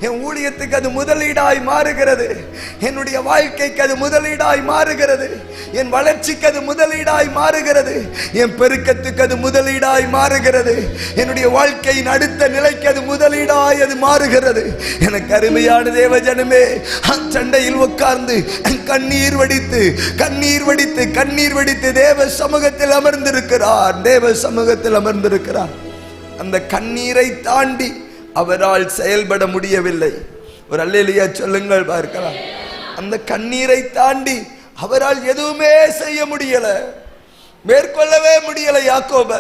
என் ஊழியத்துக்கு அது முதலீடாய் மாறுகிறது. என்னுடைய வாழ்க்கைக்கு அது முதலீடாய் மாறுகிறது. என் வளர்ச்சிக்கு அது முதலீடாய் மாறுகிறது. என் பெருக்கத்துக்கு அது முதலீடாய் மாறுகிறது. என்னுடைய வாழ்க்கையின் அடுத்த நிலைக்கு அது முதலீடாய் அது மாறுகிறது. எனக்கு அருமையான தேவ ஜனமே, சண்டையில் உட்கார்ந்து கண்ணீர் வடித்து கண்ணீர் வடித்து கண்ணீர் வடித்து தேவ சமூகத்தில் அமர்ந்திருக்கிறார். தேவ சமூகத்தில் அமர்ந்திருக்கிறார். அந்த கண்ணீரை தாண்டி அவரால் செயல்பட முடியவில்லை. ஒரு அல்லேலூயா சொல்லுங்கள் பார்க்கலாம். அந்த கண்ணீரை தாண்டி அவரால் எதுவுமே செய்ய முடியல. மேற்கொள்ளவே முடியல யாக்கோப,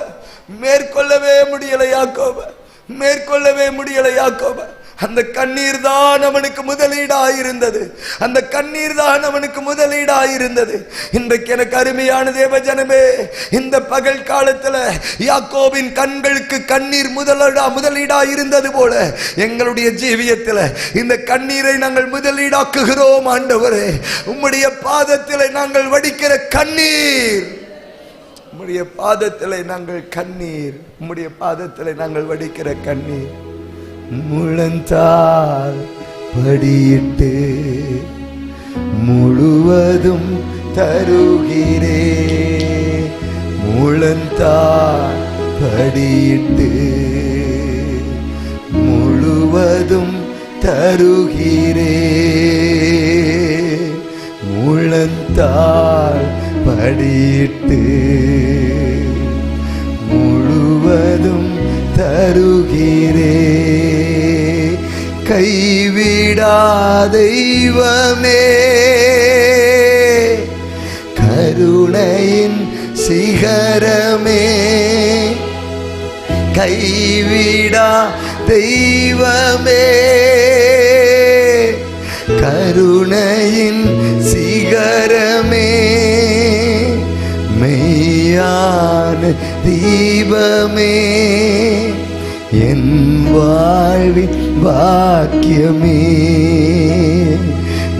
மேற்கொள்ளவே முடியல யாக்கோப, மேற்கொள்ளவே முடியல யாக்கோப. அந்த கண்ணீர் தான் அவனுக்கு முதலீடாயிருந்தது. அந்த கண்ணீர் தான் அவனுக்கு முதலீடாயிருந்தது. இன்றைக்கு எனக்கு அருமையான தேவ ஜனமே, இந்த பகல் காலத்துல யாக்கோபின் கண்களுக்கு கண்ணீர் முதலீடாயிருந்தது போல எங்களுடைய ஜீவியத்தில் இந்த கண்ணீரை நாங்கள் முதலீடாக்குகிறோம். ஆண்டவரே உம்முடைய பாதத்தில் நாங்கள் வடிக்கிற கண்ணீர், உம்முடைய பாதத்தில் நாங்கள் கண்ணீர், உம்முடைய பாதத்தில் நாங்கள் வடிக்கிற கண்ணீர். முழந்தால் படியிட்டு முழுவதும் தருகிறே, முழந்தால் படியிட்டு முழுவதும் தருகிறே, முழந்தால் படியிட்டு முழுவதும் தருகிறே. கைவிடா தெய்வமே, கருணையின் சிகரமே, கைவிடா தெய்வமே, கருணையின் சிகரமே, மெய்யான தீபமே, என் வாழ்வின் பாக்கியமே,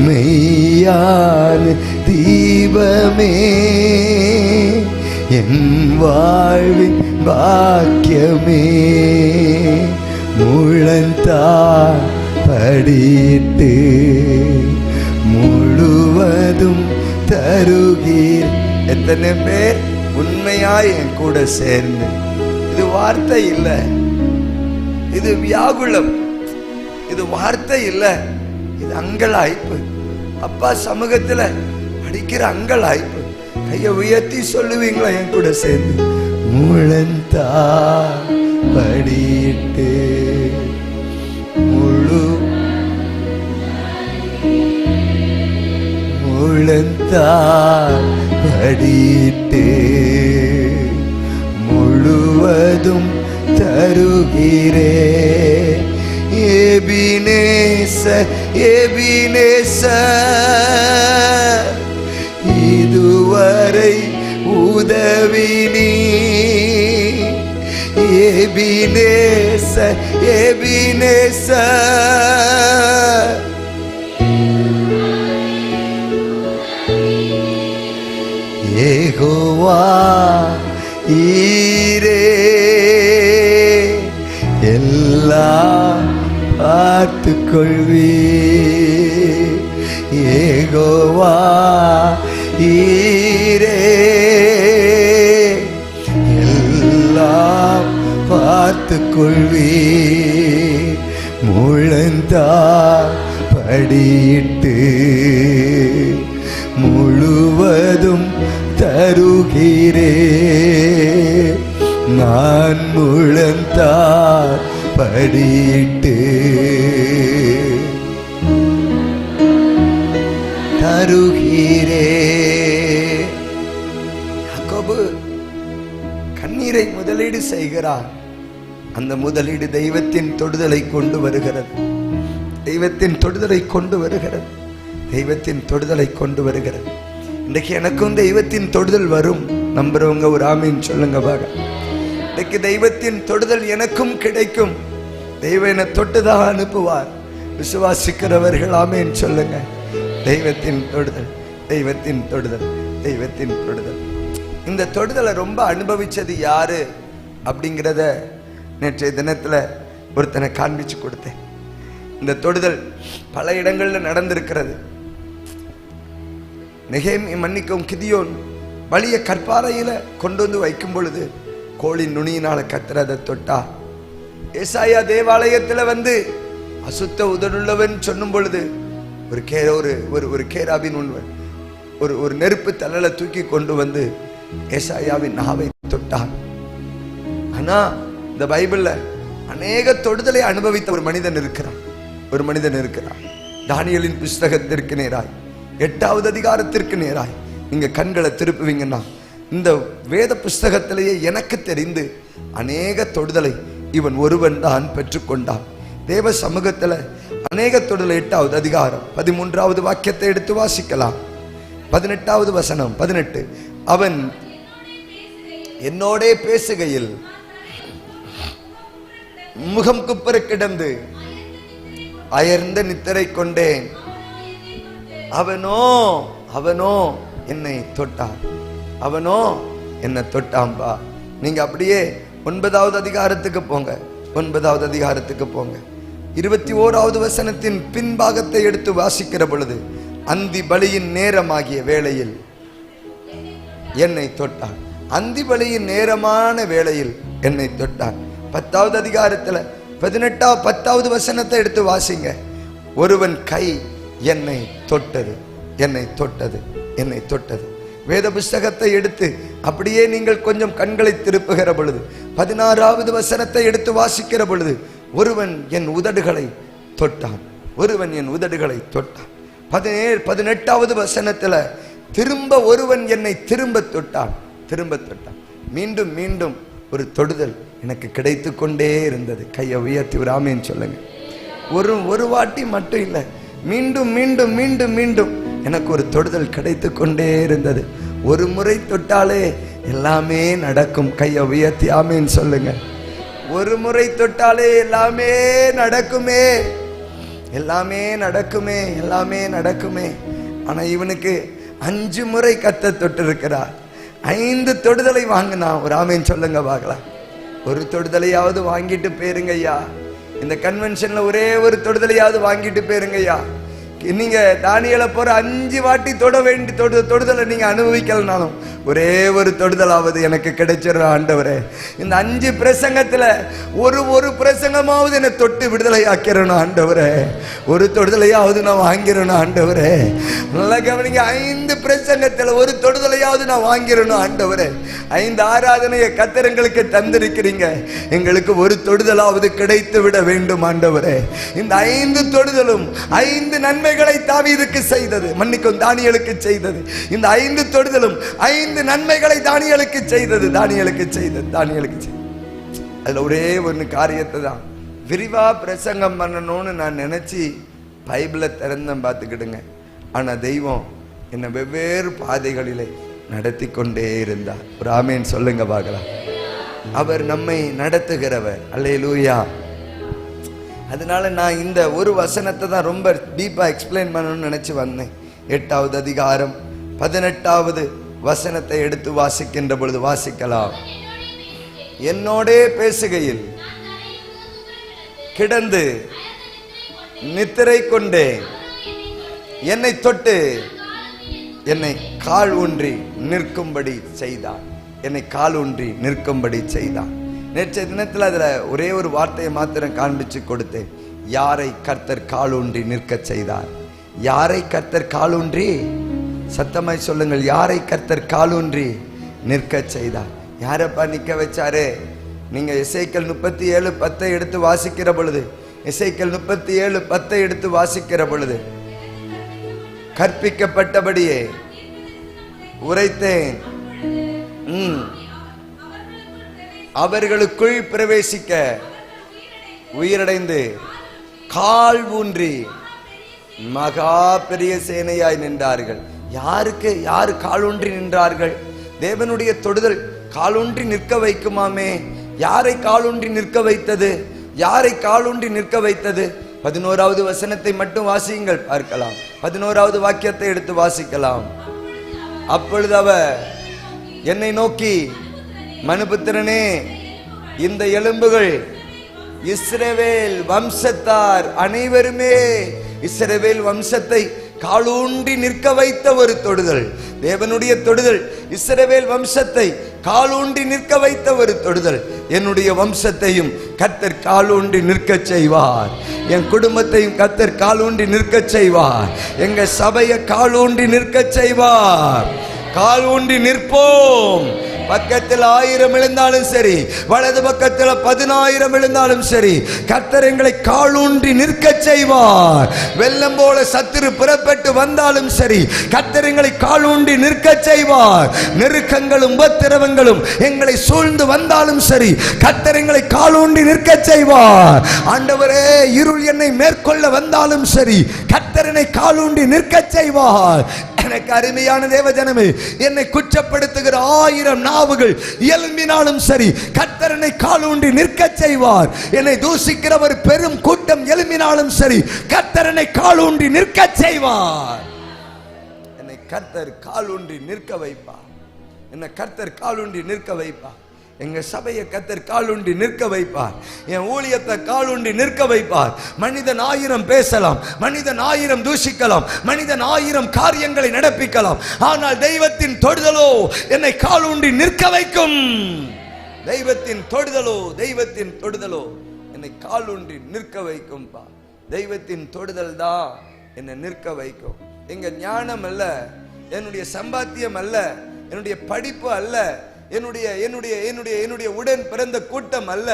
மெய்யான தீபமே, என் வாழ்வின் பாக்கியமே, முழந்தாள் படியிட்டு முழுவதும் தருகிறேன். எத்தனை பேர் உண்மையாய் என் கூட சேர்ந்து, இது வார்த்தை இல்லை, இது வியாகுலம், இது வார்த்தை இல்லை, இது அங்கலாய்ப்பு. அப்பா சமூகத்துல அடிக்கிற அங்கலாய்ப்பு. கையை உயர்த்தி சொல்லுவீங்களா என் கூட சேர்ந்து? முழந்தா படியிட்டு முழந்தா படியிட்டு முழுவதும் தருகிறேன். எபினேசர் எபினேசர், இதுவரை உதவினி. எபினேசர் எபினேசர், யெகோவா ஈரே, எல்லாம் பார்த்துக் கொள்வீர். யெகோவா ஈரே, எல்லாம் பார்த்துக் கொள்வீர். முழந்தார் படியிட்டு முழுவதும் தருகிறேன். நான் முழந்தார் படியிட்டு தருகிறேன். யாக்கோபு கண்ணீரை முதலீடு செய்கிறார். அந்த முதலீடு தெய்வத்தின் தொடுதலை கொண்டு வருகிறது. தெய்வத்தின் தொடுதலை கொண்டு வருகிறது. தெய்வத்தின் தொடுதலை கொண்டு வருகிறது. இன்றைக்கு எனக்கும் தெய்வத்தின் தொடுதல் வரும். நம்புறவங்க ஒரு ஆமீன் சொல்லுங்க பாக. இன்றைக்கு தெய்வத்தின் தொடுதல் எனக்கும் கிடைக்கும். தெய்வம் என்னை தொட்டுதான் அனுப்புவார். விசுவாசிக்கிறவர்கள் ஆமீன் சொல்லுங்க. தெய்வத்தின் தொடுதல், தெய்வத்தின் தொடுதல், தெய்வத்தின் தொடுதல். இந்த தொடுதலை ரொம்ப அனுபவிச்சது யாரு அப்படிங்கிறத நேற்றைய தினத்துல ஒருத்தனை காண்பிச்சு கொடுத்தேன். இந்த தொடுதல் பல இடங்கள்ல நடந்திருக்கிறது. மன்னிக்கவும் கிதியோன் வலிய கற்பாறையில கொண்டு வந்து வைக்கும் பொழுது கோழி நுனியினால கத்துறதை தொட்டா. ஏசாயா தேவாலயத்துல வந்து அசுத்த உதடுள்ளவன் சொன்னும் பொழுது ஒரு கேராபின் ஒரு நெருப்பு தலல தூக்கி கொண்டு வந்து ஏசாயாவின் நாவை தொட்டான். ஆனா இந்த பைபிள்ல அநேக தொடுதலை அனுபவித்த ஒரு மனிதன் இருக்கிறான். தானியேலின் புஸ்தகத்திற்கு நேராய் 8வது அதிகாரத்திற்கு நேராய் நீங்க கண்களை திருப்புவீங்கன்னா இந்த வேத புஸ்தகத்திலேயே எனக்கு தெரிந்து அநேக தொடுதலை இவன் ஒருவன் தான் பெற்றுக்கொண்டான். தேவ சமூகத்துல அநேக தொடுதலை 8வது அதிகாரம் 13வது வாக்கியத்தை எடுத்து வாசிக்கலாம். 18வது வசனம் 18. அவன் என்னோடே பேசுகையில் முகம் குப்புற கிடந்து அயர்ந்த நித்திரை கொண்டேன். அவனோ என்னை தொட்டான். அவனோ என்னை தொட்டாம்பா. நீங்க அப்படியே 9வது அதிகாரத்துக்கு போங்க. 9வது அதிகாரத்துக்கு போங்க. 21வது வசனத்தின் பின்பாகத்தை எடுத்து வாசிக்கிற பொழுது அந்தி பலியின் நேரமாகிய வேளையில் என்னை தொட்டான். அந்தி பலியின் நேரமான வேளையில் என்னை தொட்டான். 10வது அதிகாரத்துல 10வது வசனத்தை எடுத்து வாசிங்க. ஒருவன் கை என்னை தொட்டது, என்னை தொட்டது, என்னை தொட்டது. வேத புஸ்தகத்தை எடுத்து அப்படியே நீங்கள் கொஞ்சம் கண்களை திருப்புகிற பொழுது 16வது வசனத்தை எடுத்து வாசிக்கிற பொழுது ஒருவன் என் உதடுகளை தொட்டான், ஒருவன் என் உதடுகளை தொட்டான். 18வது வசனத்துல திரும்ப ஒருவன் என்னை திரும்ப தொட்டான். மீண்டும் மீண்டும் ஒரு தொடுதல் எனக்கு கிடைத்து கொண்டே இருந்தது. கையை உயர்த்தி ஒரு ஆமீன் சொல்லுங்க. ஒரு வாட்டி மட்டும் இல்லை, மீண்டும் மீண்டும் மீண்டும் மீண்டும் எனக்கு ஒரு தொடுதல் கிடைத்து கொண்டே இருந்தது. ஒரு முறை தொட்டாலே எல்லாமே நடக்கும். கையை உயர்த்தி ஆமீன் சொல்லுங்க. ஒரு முறை தொட்டாலே எல்லாமே நடக்குமே, எல்லாமே நடக்குமே, எல்லாமே நடக்குமே. ஆனா இவனுக்கு 5 முறை கர்த்தர் தொட்டு இருக்கிறார். 5 தொடுதலை வாங்கினா. ஒரு ஆமீன் சொல்லுங்க பார்க்கலாம். ஒரு தொடுதலையாவது வாங்கிட்டு போயிருங்க ஐயா. இந்த கன்வென்ஷன்ல ஒரே ஒரு தொடுதலையாவது வாங்கிட்டு போயிருங்க ஐயா. நீங்க தானியேலை போற 5 வாட்டி தொடுதலை நீங்க அனுபவிக்கலனாலும் ஒரே ஒரு தொடுதலாவது எனக்கு கிடைச்சிடுற ஆண்டவரே. இந்த 5 பிரசங்கத்துல ஒரு பிரசங்கமாவது என்னை தொட்டு விடுதலை ஆக்கிறணும் ஆண்டவரே. ஒரு தொடுதலையாவது நான் வாங்கிறணும் ஆண்டவரே. நல்லா கவனிங்க. 5 பிரசங்கத்துல ஒரு தொடுதலையாவது நான் வாங்கிறணும் ஆண்டவரே. 5 ஆராதனையை கர்த்தருக்கு தந்திருக்கிறீங்க. எங்களுக்கு ஒரு தொடுதலாவது கிடைத்து விட வேண்டும் ஆண்டவரே. இந்த 5 தொடுதலும் 5 நன்மைகளை தாவீதுக்கு செய்தது, மன்னிக்கும் தானியேலுக்கு செய்தது. இந்த 5 தொடுதலும் 5 நன்மைகளை தானியேலுக்கு செய்தது. அதுல ஒரே ஒன்று காரியத்தை தான் விரிவா பிரசங்கம் பண்ணணும்னு நான் நினைச்சு பைபிளை திறந்தேன் பார்த்துக்கிடுங்க. ஆனா தெய்வம் என்னை வெவ்வேறு பாதைகளிலே நடத்தி கொண்டே இருந்தார். ஒரு ஆமேன் சொல்லுங்க பார்க்கலாம். அவர் நம்மை நடத்துகிறவர். அல்லேலூயா. அதனால நான் இந்த ஒரு வசனத்தை தான் ரொம்ப டீப்பா எக்ஸ்பிளைன் பண்ணணும்னு நினைச்சு வந்தேன். 8வது அதிகாரம் 18வது வசனத்தை எடுத்து வாசிக்கின்ற பொழுது வாசிக்கலாம். என்னோடே பேசுகையில் கிடந்து நித்திரை கொண்டே என்னை தொட்டு என்னை கால் ஊன்றி நிற்கும்படி செய்தான். என்னை கால் ஊன்றி நிற்கும்படி செய்தான். நேற்றைய தினத்தில் அதுல ஒரே ஒரு வார்த்தையை மாத்திரம் காண்பிச்சு கொடுத்தேன். யாரை கர்த்தர் கால் ஊன்றி நிற்க செய்தார்? யாரை கர்த்தர் கால் ஊன்றி, சத்தமாய் சொல்லுங்கள், யாரை கர்த்தர் கால் ஊன்றி நிற்க செய்தார்? யாரப்பா நிற்க வச்சாரு? நீங்க எசேக்கியேல் 37:10 எடுத்து வாசிக்கிற பொழுது, எசேக்கியேல் 37:10 எடுத்து வாசிக்கிற பொழுது, கற்பிக்கப்பட்டபடியே உரைத்தேன், அவர்களுக்குள் பிரவேசிக்க உயிரடைந்து கால் ஊன்றி மகா பெரிய சேனையாய் நின்றார்கள். யாருக்கு யாரு கால் ஊன்றி நின்றார்கள்? தேவனுடைய தொடுதல் காலூன்றி நிற்க வைக்குமாமே. யாரை காலூன்றி நிற்க வைத்தது? யாரை காலூன்றி நிற்க வைத்தது? 11வது வசனத்தை மட்டும் வாசியுங்கள், பார்க்கலாம். 11வது வாக்கியத்தை எடுத்து வாசிக்கலாம். அப்பொழுது அவர் என்னை நோக்கி, மனுபுத்திரனே, இந்த எலும்புகள் இஸ்ரவேல் வம்சத்தார் அனைவருமே, இஸ்ரவேல் வம்சத்தை காலூன்றி நிற்க வைத்த ஒரு தொடுதல், தேவனுடைய தொடுதல், இஸ்ரவேல் வம்சத்தை காலூன்றி நிற்க வைத்த ஒரு தொடுதல். என்னுடைய வம்சத்தையும் கர்த்தர் காலூன்றி நிற்க செய்வார். என் குடும்பத்தையும் கர்த்தர் காலூன்றி நிற்க செய்வார். எங்க சபையை காலூன்றி நிற்க செய்வார். கால் ஊன்றி நிற்போம். பக்கத்தில் 1000 விழுந்தாலும் சரி, வலது பக்கத்தில் 10,000 விழுந்தாலும் சரி, கர்த்தர் எங்களை காலூன்றி நிற்க செய்வார். வெள்ளம் போல சத்துரு புறப்பட்டு வந்தாலும் சரி, கர்த்தர் எங்களை காலூன்றி நிற்க செய்வார். நெருக்கங்களும் உபத்திரவங்களும் எங்களை சூழ்ந்து வந்தாலும் சரி, கர்த்தர் எங்களை காலூன்றி நிற்க செய்வார். ஆண்டவரே, இருள் என்னை மேற்கொள்ள வந்தாலும் சரி, கர்த்தர் என்னை காலூன்றி நிற்க செய்வார். எனக்கு அருமையான தேவஜனமே, என்னை குற்றப்படுத்துகிற 1000 நாவுகள் எழும்பினாலும் சரி, கர்த்தர் என்னை காலூன்றி நிற்க செய்வார். என்னை தூசிக்கிற ஒரு பெரும் கூட்டம் எழும்பினாலும் சரி, கர்த்தர் என்னை காலூன்றி நிற்க செய்வார். என்னை கர்த்தர் காலூன்றி நிற்க வைப்பார். என்னை கர்த்தர் காலூன்றி நிற்க வைப்பார். எங்க சபையை கர்த்தர் காலூன்றி நிற்க வைப்பார். என் ஊழியத்தை காலூன்றி நிற்க வைப்பார். மனிதன் 1000 பேசலாம், மனிதன் 1000 தூஷிக்கலாம், மனிதன் 1000 காரியங்களை நடப்பிக்கலாம். ஆனால் தெய்வத்தின் தொடுதலோ என்னை காலூன்றி நிற்க வைக்கும். தெய்வத்தின் தொடுதலோ, தெய்வத்தின் தொடுதலோ என்னை காலூன்றி நிற்க வைக்கும். தெய்வத்தின் தொடுதல் தான் என்னை நிற்க வைக்கும். எங்க ஞானம் அல்ல, என்னுடைய சம்பாத்தியம் அல்ல, என்னுடைய படிப்பு அல்ல, என்னுடைய உடன் பிறந்த கூட்டம் அல்ல.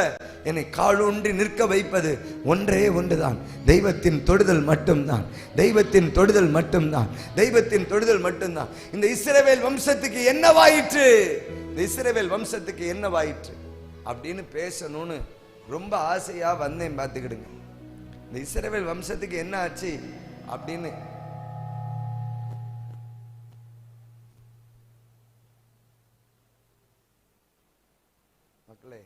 என்னை காலூன்றி நிற்க வைப்பது ஒன்றே ஒன்றுதான், தெய்வத்தின் தொடுதல் மட்டும்தான். தெய்வத்தின் தொடுதல் மட்டும்தான். தெய்வத்தின் தொடுதல் மட்டும்தான். இந்த இஸ்ரவேல் வம்சத்துக்கு என்னவாயிற்று, இந்த இஸ்ரவேல் வம்சத்துக்கு என்னவாயிற்று அப்படின்னு பேசணும்னு ரொம்ப ஆசையா வந்தேன். பார்த்துக்கிடுங்க, இந்த இஸ்ரவேல் வம்சத்துக்கு என்ன ஆச்சு அப்படின்னு. மக்களே,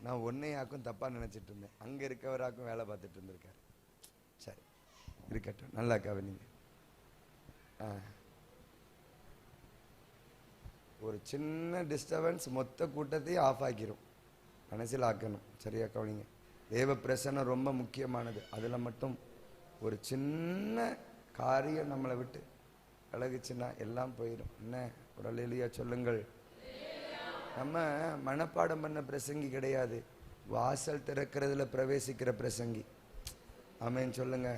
நான் ஒன்னையாக்கும் தப்பா நினைச்சிட்டு இருந்தேன். அங்க இருக்கவராக்கும் வேலை பார்த்துட்டு இருந்திருக்காரு. சரி, இருக்கட்டும், நல்லா கவனிங்க. ஒரு சின்ன டிஸ்டர்பன்ஸ் மொத்த கூட்டத்தையும் ஆஃப் ஆக்கிரும். மனசில் ஆக்கணும். சரியா கவனிங்க. தேவ பிரசன்னம் ரொம்ப முக்கியமானது. அதில் மட்டும் ஒரு சின்ன காரியம் நம்மளை விட்டு விலகுச்சுன்னா எல்லாம் போயிடும். என்ன ஒரு அல்லேலூயா சொல்லுங்கள். நம்ம மனப்பாடம் பண்ண பிரசங்கி கிடையாது, வாசல் திறக்கிறதுல பிரவேசிக்கிற பிரசங்கி. ஆமென் சொல்லுங்க.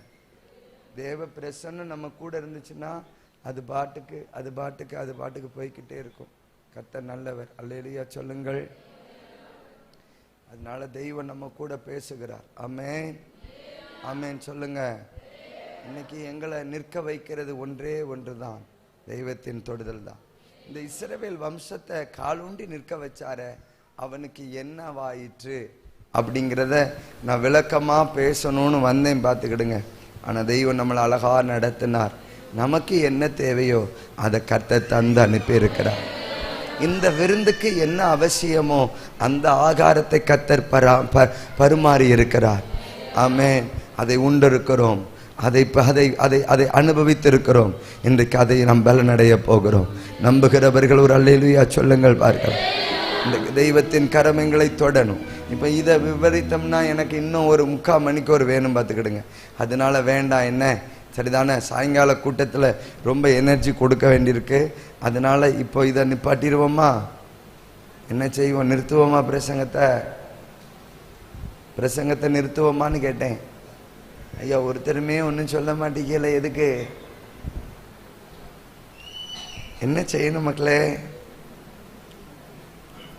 தேவ பிரசன்னம் நம்ம கூட இருந்துச்சுன்னா அது பாட்டுக்கு போய்கிட்டே இருக்கும். கர்த்தர் நல்லவர். அல்லேலூயா சொல்லுங்கள். அதனால தெய்வம் நம்ம கூட பேசுகிறார். ஆமென், ஆமென் சொல்லுங்க. இன்னைக்கு எங்களை நிற்க வைக்கிறது ஒன்றே ஒன்றுதான், தெய்வத்தின் தொடுதல் தான். இந்த இஸ்ரவேல் வம்சத்தை காலூன்றி நிற்க வச்சார, அவனுக்கு என்னவாயிற்று அப்படிங்கிறத நான் விளக்கமாக பேசணும்னு வந்தேன், பார்த்துக்கிடுங்க. ஆனால் தெய்வம் நம்மளை அழகாக நடத்தினார். நமக்கு என்ன தேவையோ அதை கர்த்தர் தந்து அனுப்பியிருக்கிறார். இந்த விருந்துக்கு என்ன அவசியமோ அந்த ஆகாரத்தை கர்த்தர் பரிமாறி இருக்கிறார். ஆமென். அதை உண்டிருக்கிறோம், அதை அனுபவித்திருக்கிறோம். இன்றைக்கு அதை நாம் பலனடைய போகிறோம். நம்புகிறவர்கள் ஒரு அல்லேலூயா சொல்லுங்கள். பார்க்கலாம், இந்த தெய்வத்தின் கரமங்களை தொடணும். இப்போ இதை விவரித்தோம்னா எனக்கு இன்னும் ஒரு 3/4 மணிக்கு ஒரு வேணும், பார்த்துக்கிடுங்க. அதனால வேண்டாம், என்ன சரிதானே? சாயங்கால கூட்டத்தில் ரொம்ப எனர்ஜி கொடுக்க வேண்டியிருக்கு. அதனால இப்போ இதை நிப்பாட்டிடுவோமா? என்ன செய்வோம்? நிறுத்துவோமா? பிரசங்கத்தை நிறுத்துவோமான்னு கேட்டேன். ஐயா ஒருத்தருமே ஒன்றும் சொல்ல மாட்டேங்கல. எதுக்கு? என்ன செய்யணும் மக்களே?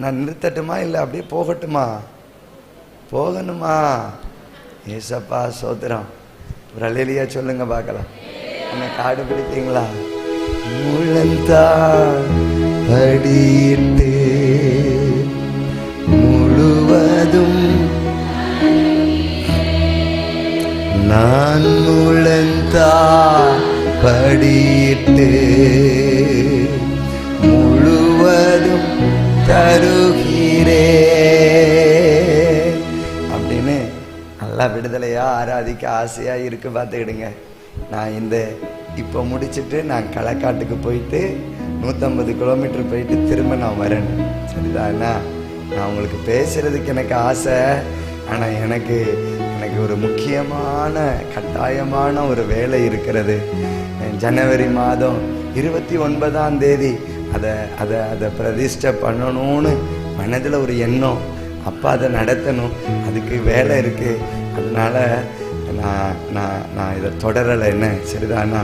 நான் நிறுத்தட்டுமா இல்லை அப்படியே போகட்டுமா? போகணுமா? ஏசப்பா சோத்திரம். ஒரு அல்லேலூயா சொல்லுங்க பார்க்கலாம். என்ன காடு பிடித்தீங்களா? முழந்தாள் படியிட்டு முழுவதும் நான் முழந்தாள் படியிட்டு முழுவதும் தருகிறே அப்படின்னு நல்லா விடுதலையா ஆராதிக்க ஆசையா இருக்கு, பார்த்துக்கிடுங்க. நான் இப்போ முடிச்சுட்டு நான் களக்காட்டுக்கு போயிட்டு 150 கிலோமீட்டர் போயிட்டு திரும்ப நான் வரேன். சரிதாண்ணா? நான் உங்களுக்கு பேசுறதுக்கு எனக்கு ஆசை. ஆனால் எனக்கு ஒரு முக்கியமான கட்டாயமான ஒரு வேலை இருக்கிறது. ஜனவரி மாதம் 29ஆம் தேதி அதை பிரதிஷ்டை பண்ணணும்னு மனதில் ஒரு எண்ணம். அப்போ அதை நடத்தணும், அதுக்கு வேலை இருக்குது. அதனால நான் இதை தொடரலை. என்ன சரிதானா?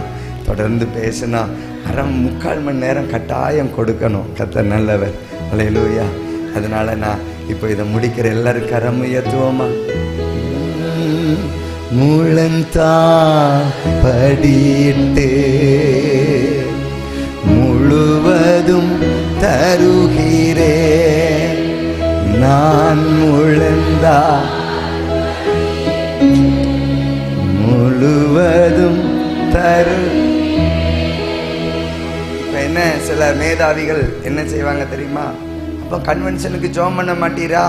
தொடர்ந்து பேசினா 3/4 மணி நேரம் கட்டாயம் கொடுக்கணும். கர்த்தர் நல்லவர். அல்லேலூயா. அதனால நான் இப்போ இதை முடிக்கிற. எல்லாரும் கரம் உயர்த்துவோமா? முழந்தா படியிட்டு முழுவதும் தருகிறே நான் முழந்தா முழுவதும் தரு. இப்ப என்ன சில மேதாவிகள் என்ன செய்வாங்க தெரியுமா? அப்ப கன்வென்ஷனுக்கு ஜோம் பண்ண மாட்டீரா?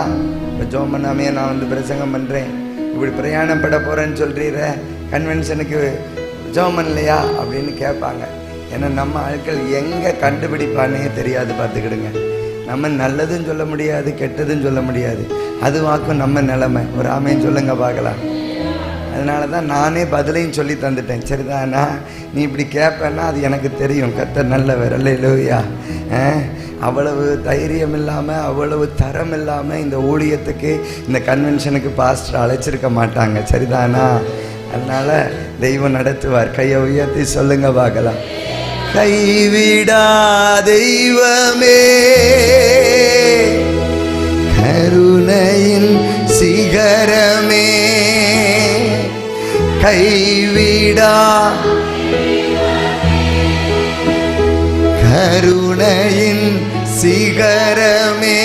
இப்ப ஜோம் பண்ணாமே நான் பிரசங்கம் பண்றேன், இப்படி பிரயாணப்பட போறேன்னு சொல்றீர, கன்வென்ஷனுக்கு ஜோம் பண்ணலையா அப்படின்னு கேட்பாங்க. ஏன்னா நம்ம ஆட்கள் எங்க கண்டுபிடிப்பானே தெரியாது, பார்த்துக்கிடுங்க. நம்ம நல்லதும் சொல்ல முடியாது, கெட்டதும் சொல்ல முடியாது. அதுவாக்கும் நம்ம நிலைமை. ஒரு ஆமையும் சொல்லுங்க பார்க்கலாம். அதனால தான் நானே பதிலையும் சொல்லி தந்துட்டேன். சரிதானா? நீ இப்படி கேட்பேன்னா அது எனக்கு தெரியும். கர்த்தர் நல்லவர். அல்லேலூயா. அவ்வளவு தைரியம் இல்லாமல், அவ்வளவு தரம் இல்லாமல் இந்த ஊழியத்துக்கு, இந்த கன்வென்ஷனுக்கு பாஸ்டர் அழைச்சிருக்க மாட்டாங்க. சரிதானா? அதனால தெய்வம் நடத்துவார். கையை உயர்த்தி சொல்லுங்க பார்க்கலாம். கைவிடா தெய்வமே, கருணையின் சிகரமே, கைவிடா கருணையின் சிகரமே,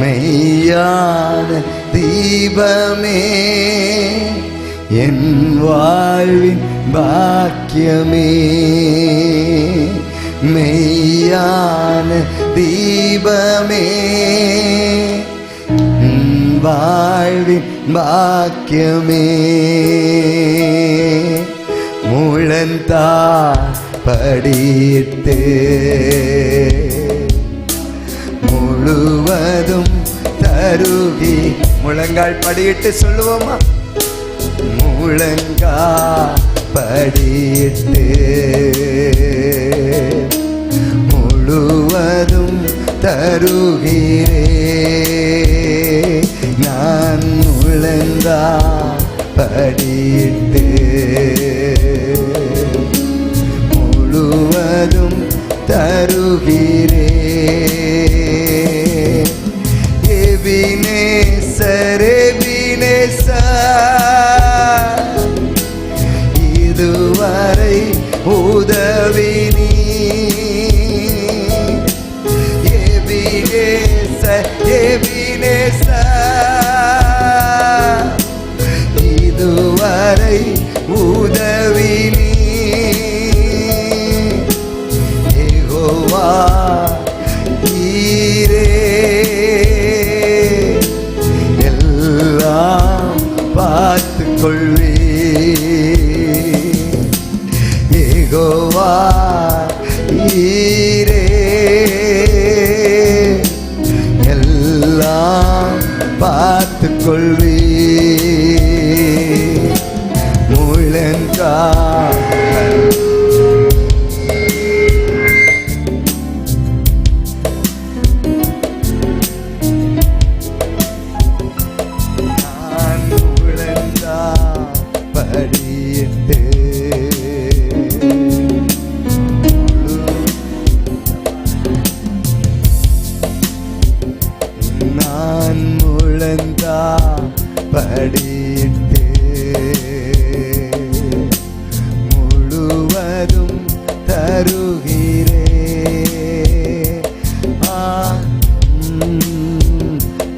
மெய்யான தீபமே, என் வாழ்வின் பாக்கியமே, மெய்யான தீபமே, வாழ்வின் பாக்கியமே, முழந்தா படியிட்டு முழுவதும் தருகி. முழங்கால் படியிட்டு சொல்லுவோமா? முழங்கா படியிட்டு முழுவதும் தருகிறே நான் முழங்கா படியிட்டு முழுவதும் தருகிறே. எபினேசர் எபினேசர் இதுவரை உதவி நீ. எபினேசர் எபினேசர் யெகோவா ஈரே, எல்லாம் பார்த்து கொள்வீ. முழங்கால் படியிட்டு நான் முழந்தா படியிட்டு முழுவதும் தருகிறே.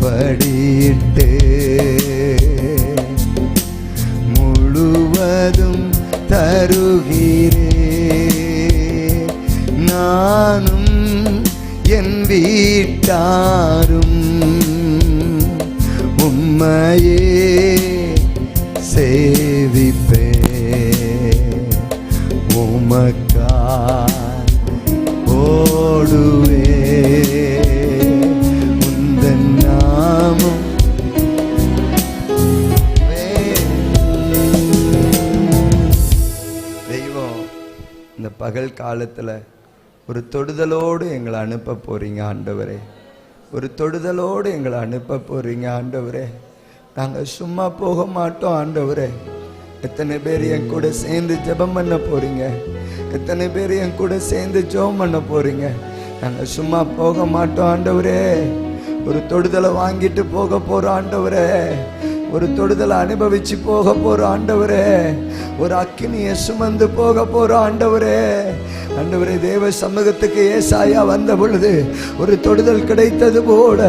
படியிட்டு முழுவதும் தருகிறே. நானும் என் வீட்டாரும் உம்மையே சேவிப்பே. உமக்காய் ஓடுவே. உந்தன் நாமம் தெய்வம் இந்த பகல் காலத்தில் ஒரு தொடுதலோடு எங்களை அனுப்ப போறீங்க ஆண்டவரே. ஒரு தொடுதலோடு எங்களை அனுப்ப போறீங்க ஆண்டவரே. நாங்கள் சும்மா போக மாட்டோம் ஆண்டவரே. எத்தனை பேர் என் கூட சேர்ந்து ஜெபம் பண்ண போறீங்க? எத்தனை பேர் என் கூட சேர்ந்து ஜெபம் பண்ண போறீங்க? நாங்கள் சும்மா போக மாட்டோம் ஆண்டவரே. ஒரு தொடுதலை வாங்கிட்டு போக போறோம் ஆண்டவரே. ஒரு தொடுதலை அனுபவிச்சு போக போறோம் ஆண்டவரே. ஒரு அக்கினியை சுமந்து போக போறோம் ஆண்டவரே. ஆண்டவரே, தேவ சமூகத்துக்கு ஏசாயா வந்த பொழுது ஒரு தொடுதல் கிடைத்தது போல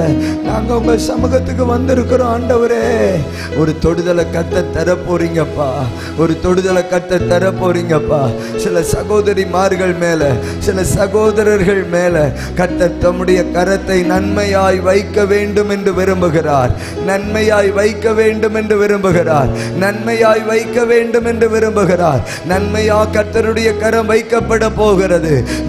நாங்க உங்க சமூகத்துக்கு வந்திருக்கிறோம் ஆண்டவரே. ஒரு தொடுதலை கத்த தர போறீங்கப்பா. ஒரு தொடுதலை கத்த தர போறீங்கப்பா. சில சகோதரிமார்கள் மேல, சில சகோதரர்கள் மேல கத்த தம்முடைய கரத்தை நன்மையாய் வைக்க வேண்டும் என்று விரும்புகிறார். நன்மையாய் வைக்க வேண்டும் என்று விரும்புகிறார். நன்மையாய் வைக்க வேண்டும் என்று விரும்புகிறார். நன்மையா கர்த்தருடைய கரம் வைக்கப்பட போகிறது.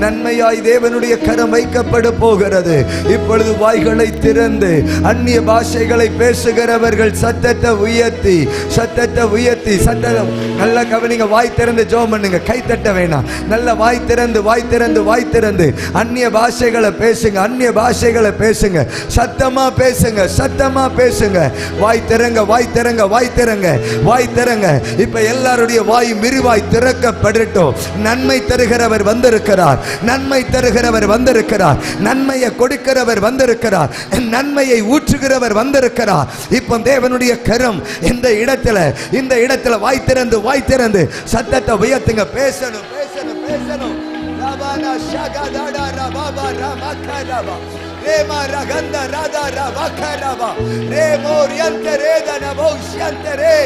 நன்மையாய் தேவனுடைய கரம் வைக்கப்பட போகிறது. இப்பொழுது வாய்களை திறந்து அந்நிய பாஷைகளை பேசுகிறவர்கள் சத்தத்தை உயர்த்தி, சத்தத்தை உயர்த்தி, சத்தம் நல்ல கவனிங்க. வாய் திறந்து ஜெபம் பண்ணுங்க. கை தட்ட வேணாம். நல்ல வாய் திறந்து, வாய் திறந்து, வாய் திறந்து அந்நிய பாஷைகளை பேசுங்க. அந்நிய பாஷைகளை பேசுங்க. சத்தமா பேசுங்க. சத்தமா பேசுங்க. வாய் திறங்க, வாய் திறங்க, வாய் திறங்க, வாய் திறங்க. இப்ப எல்லாருடைய வாய் விரிவாய் திறக்கப்படட்டும். நன்மை தருகிறவர் வந்திருக்கிறார். நன்மை தருகிறவர் வந்திருக்கிறார். நன்மையை கொடுக்கிறவர் வந்திருக்கிறார். நன்மையை ஊற்றுகிறவர் வந்திருக்கிறார். இப்போ தேவனுடைய கரம் இந்த இடத்துல வாய் திறந்து, வாய் திறந்து சத்தத்தை உயர்த்துங்க. பேசணும், பேசணும், பேசணும். ரபானா ஷகதாடா ரபாபா ரமக்கரபா ரேமா ரகந்த ராதா ரவக்கரபா ரேமோரியந்தரேதன பௌஷ்யந்தரே.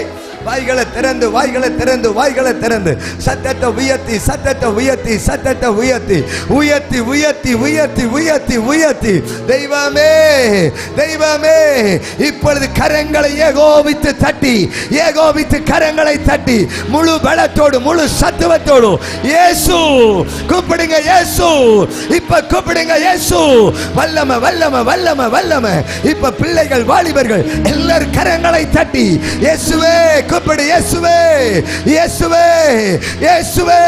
வாய்களை திறந்து, வாய்களை திறந்து, வாய்களை திறந்து சத்தத்தை உயர்த்தி, சத்தத்தை உயர்த்தி, சத்தத்தை உயர்த்தி, உயர்த்தி, உயர்த்தி, உயர்த்தி, உயர்த்தி, உயர்த்தி. தெய்வமே, தெய்வமே, இப்பொழுது கரங்களை ஏகோபித்து தட்டி, ஏகோபித்து கரங்களை தட்டி முழு பலத்தோடு, முழு சத்துவத்தோடு இயேசு கூப்பிடுங்க. இயேசு இப்ப கூப்பிடுங்க. இயேசு வல்லமை, வல்லமை, வல்லமை, வல்லமை. இப்ப பிள்ளைகள், வாலிபர்கள் எல்லாரும் கரங்களை தட்டி இயேசுவே கூப்பிடு. இயேசுவே, இயேசுவே, இயேசுவே.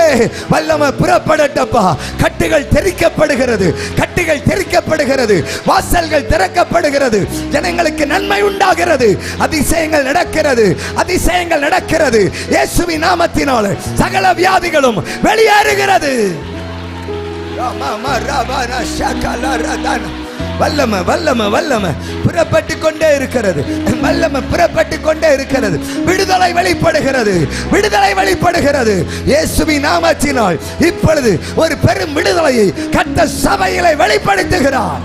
வல்லமை புறப்படட்டப்பா. கட்டுகள் தெரிக்கப்படுகிறது, கட்டுகள் தெரிக்கப்படுகிறது, வாசல்கள் திறக்கப்படுகிறது, ஜனங்களுக்கு நன்மை உண்டாகிறது, அதிசயங்கள் நடக்கிறது, அதிசயங்கள் நடக்கிறது. இயேசுவின் நாமத்தினால் சகல வியாதிகளும் வெளியேறுகிறது. வல்லமை, வல்லமை, வல்லமை புறப்பட்டு கொண்டே இருக்கிறது. வல்லமை புறப்பட்டு கொண்டே இருக்கிறது. விடுதலை வெளிப்படுகிறது, விடுதலை வெளிப்படுகிறது. இயேசுவின் நாமத்தினால் இப்பொழுது ஒரு பெரும் விடுதலையை கர்த்தர் சபையிலே வெளிப்படுத்துகிறார்.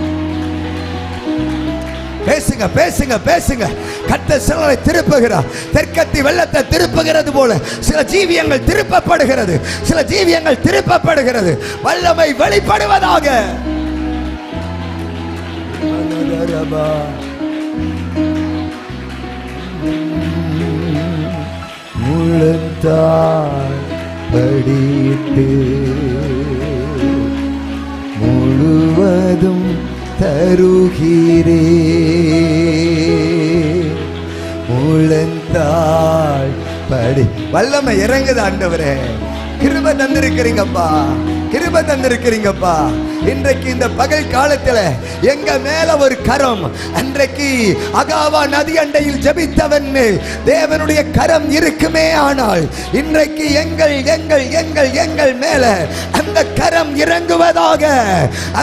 பேசுங்க, பேசுங்க, பேசுங்க. கர்த்தர் சிலரை திருப்புகிறார். தெற்கத்தி வெள்ளத்தை திருப்புகிறது போல சில ஜீவியங்கள் திருப்பப்படுகிறது, சில ஜீவியங்கள் திருப்பப்படுகிறது. வல்லமை வெளிப்படுவதாக. முழந்தாள் படியிட்டு வருகிறே முழந்தாள் படி. வல்லமை இறங்குது ஆண்டவரே. கிருபை தந்திருக்கிறீங்கப்பா, கிருபை தந்திருக்கிறீங்கப்பா. இன்றைக்கு இந்த பகல் காலத்துல எங்க மேல ஒரு கரம், அன்றைக்கு அகாவா நதி அண்டையில் ஜெபித்தவன் தேவனுடைய கரம் இருக்குமே, ஆனால் இன்றைக்கு எங்கள் எங்கள் எங்கள் எங்கள் மேல அந்த கரம் இறங்குவதாக,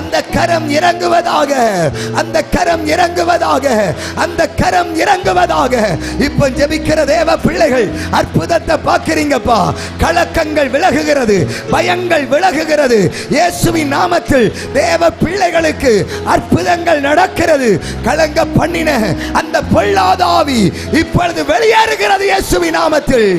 அந்த கரம் இறங்குவதாக, அந்த கரம் இறங்குவதாக, அந்த கரம் இறங்குவதாக. இப்ப ஜெபிக்கிற தேவ பிள்ளைகள் அற்புதத்தை பார்க்கிறீங்கப்பா. கலக்கங்கள் விலகுகிறது, பயங்கள் விலகுகிறது. இயேசுவின் நாமத்தில் தேவ பிள்ளைகளுக்கு அற்புதங்கள் நடக்கிறது. கலங்க பண்ணின அந்த பொல்லாத ஆவி இப்பொழுது வெளியேறுகிறது இயேசுவின் நாமத்தில்.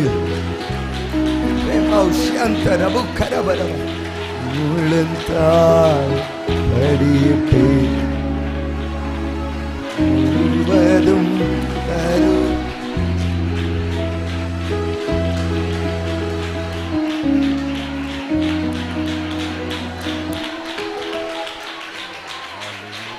படியிட்டு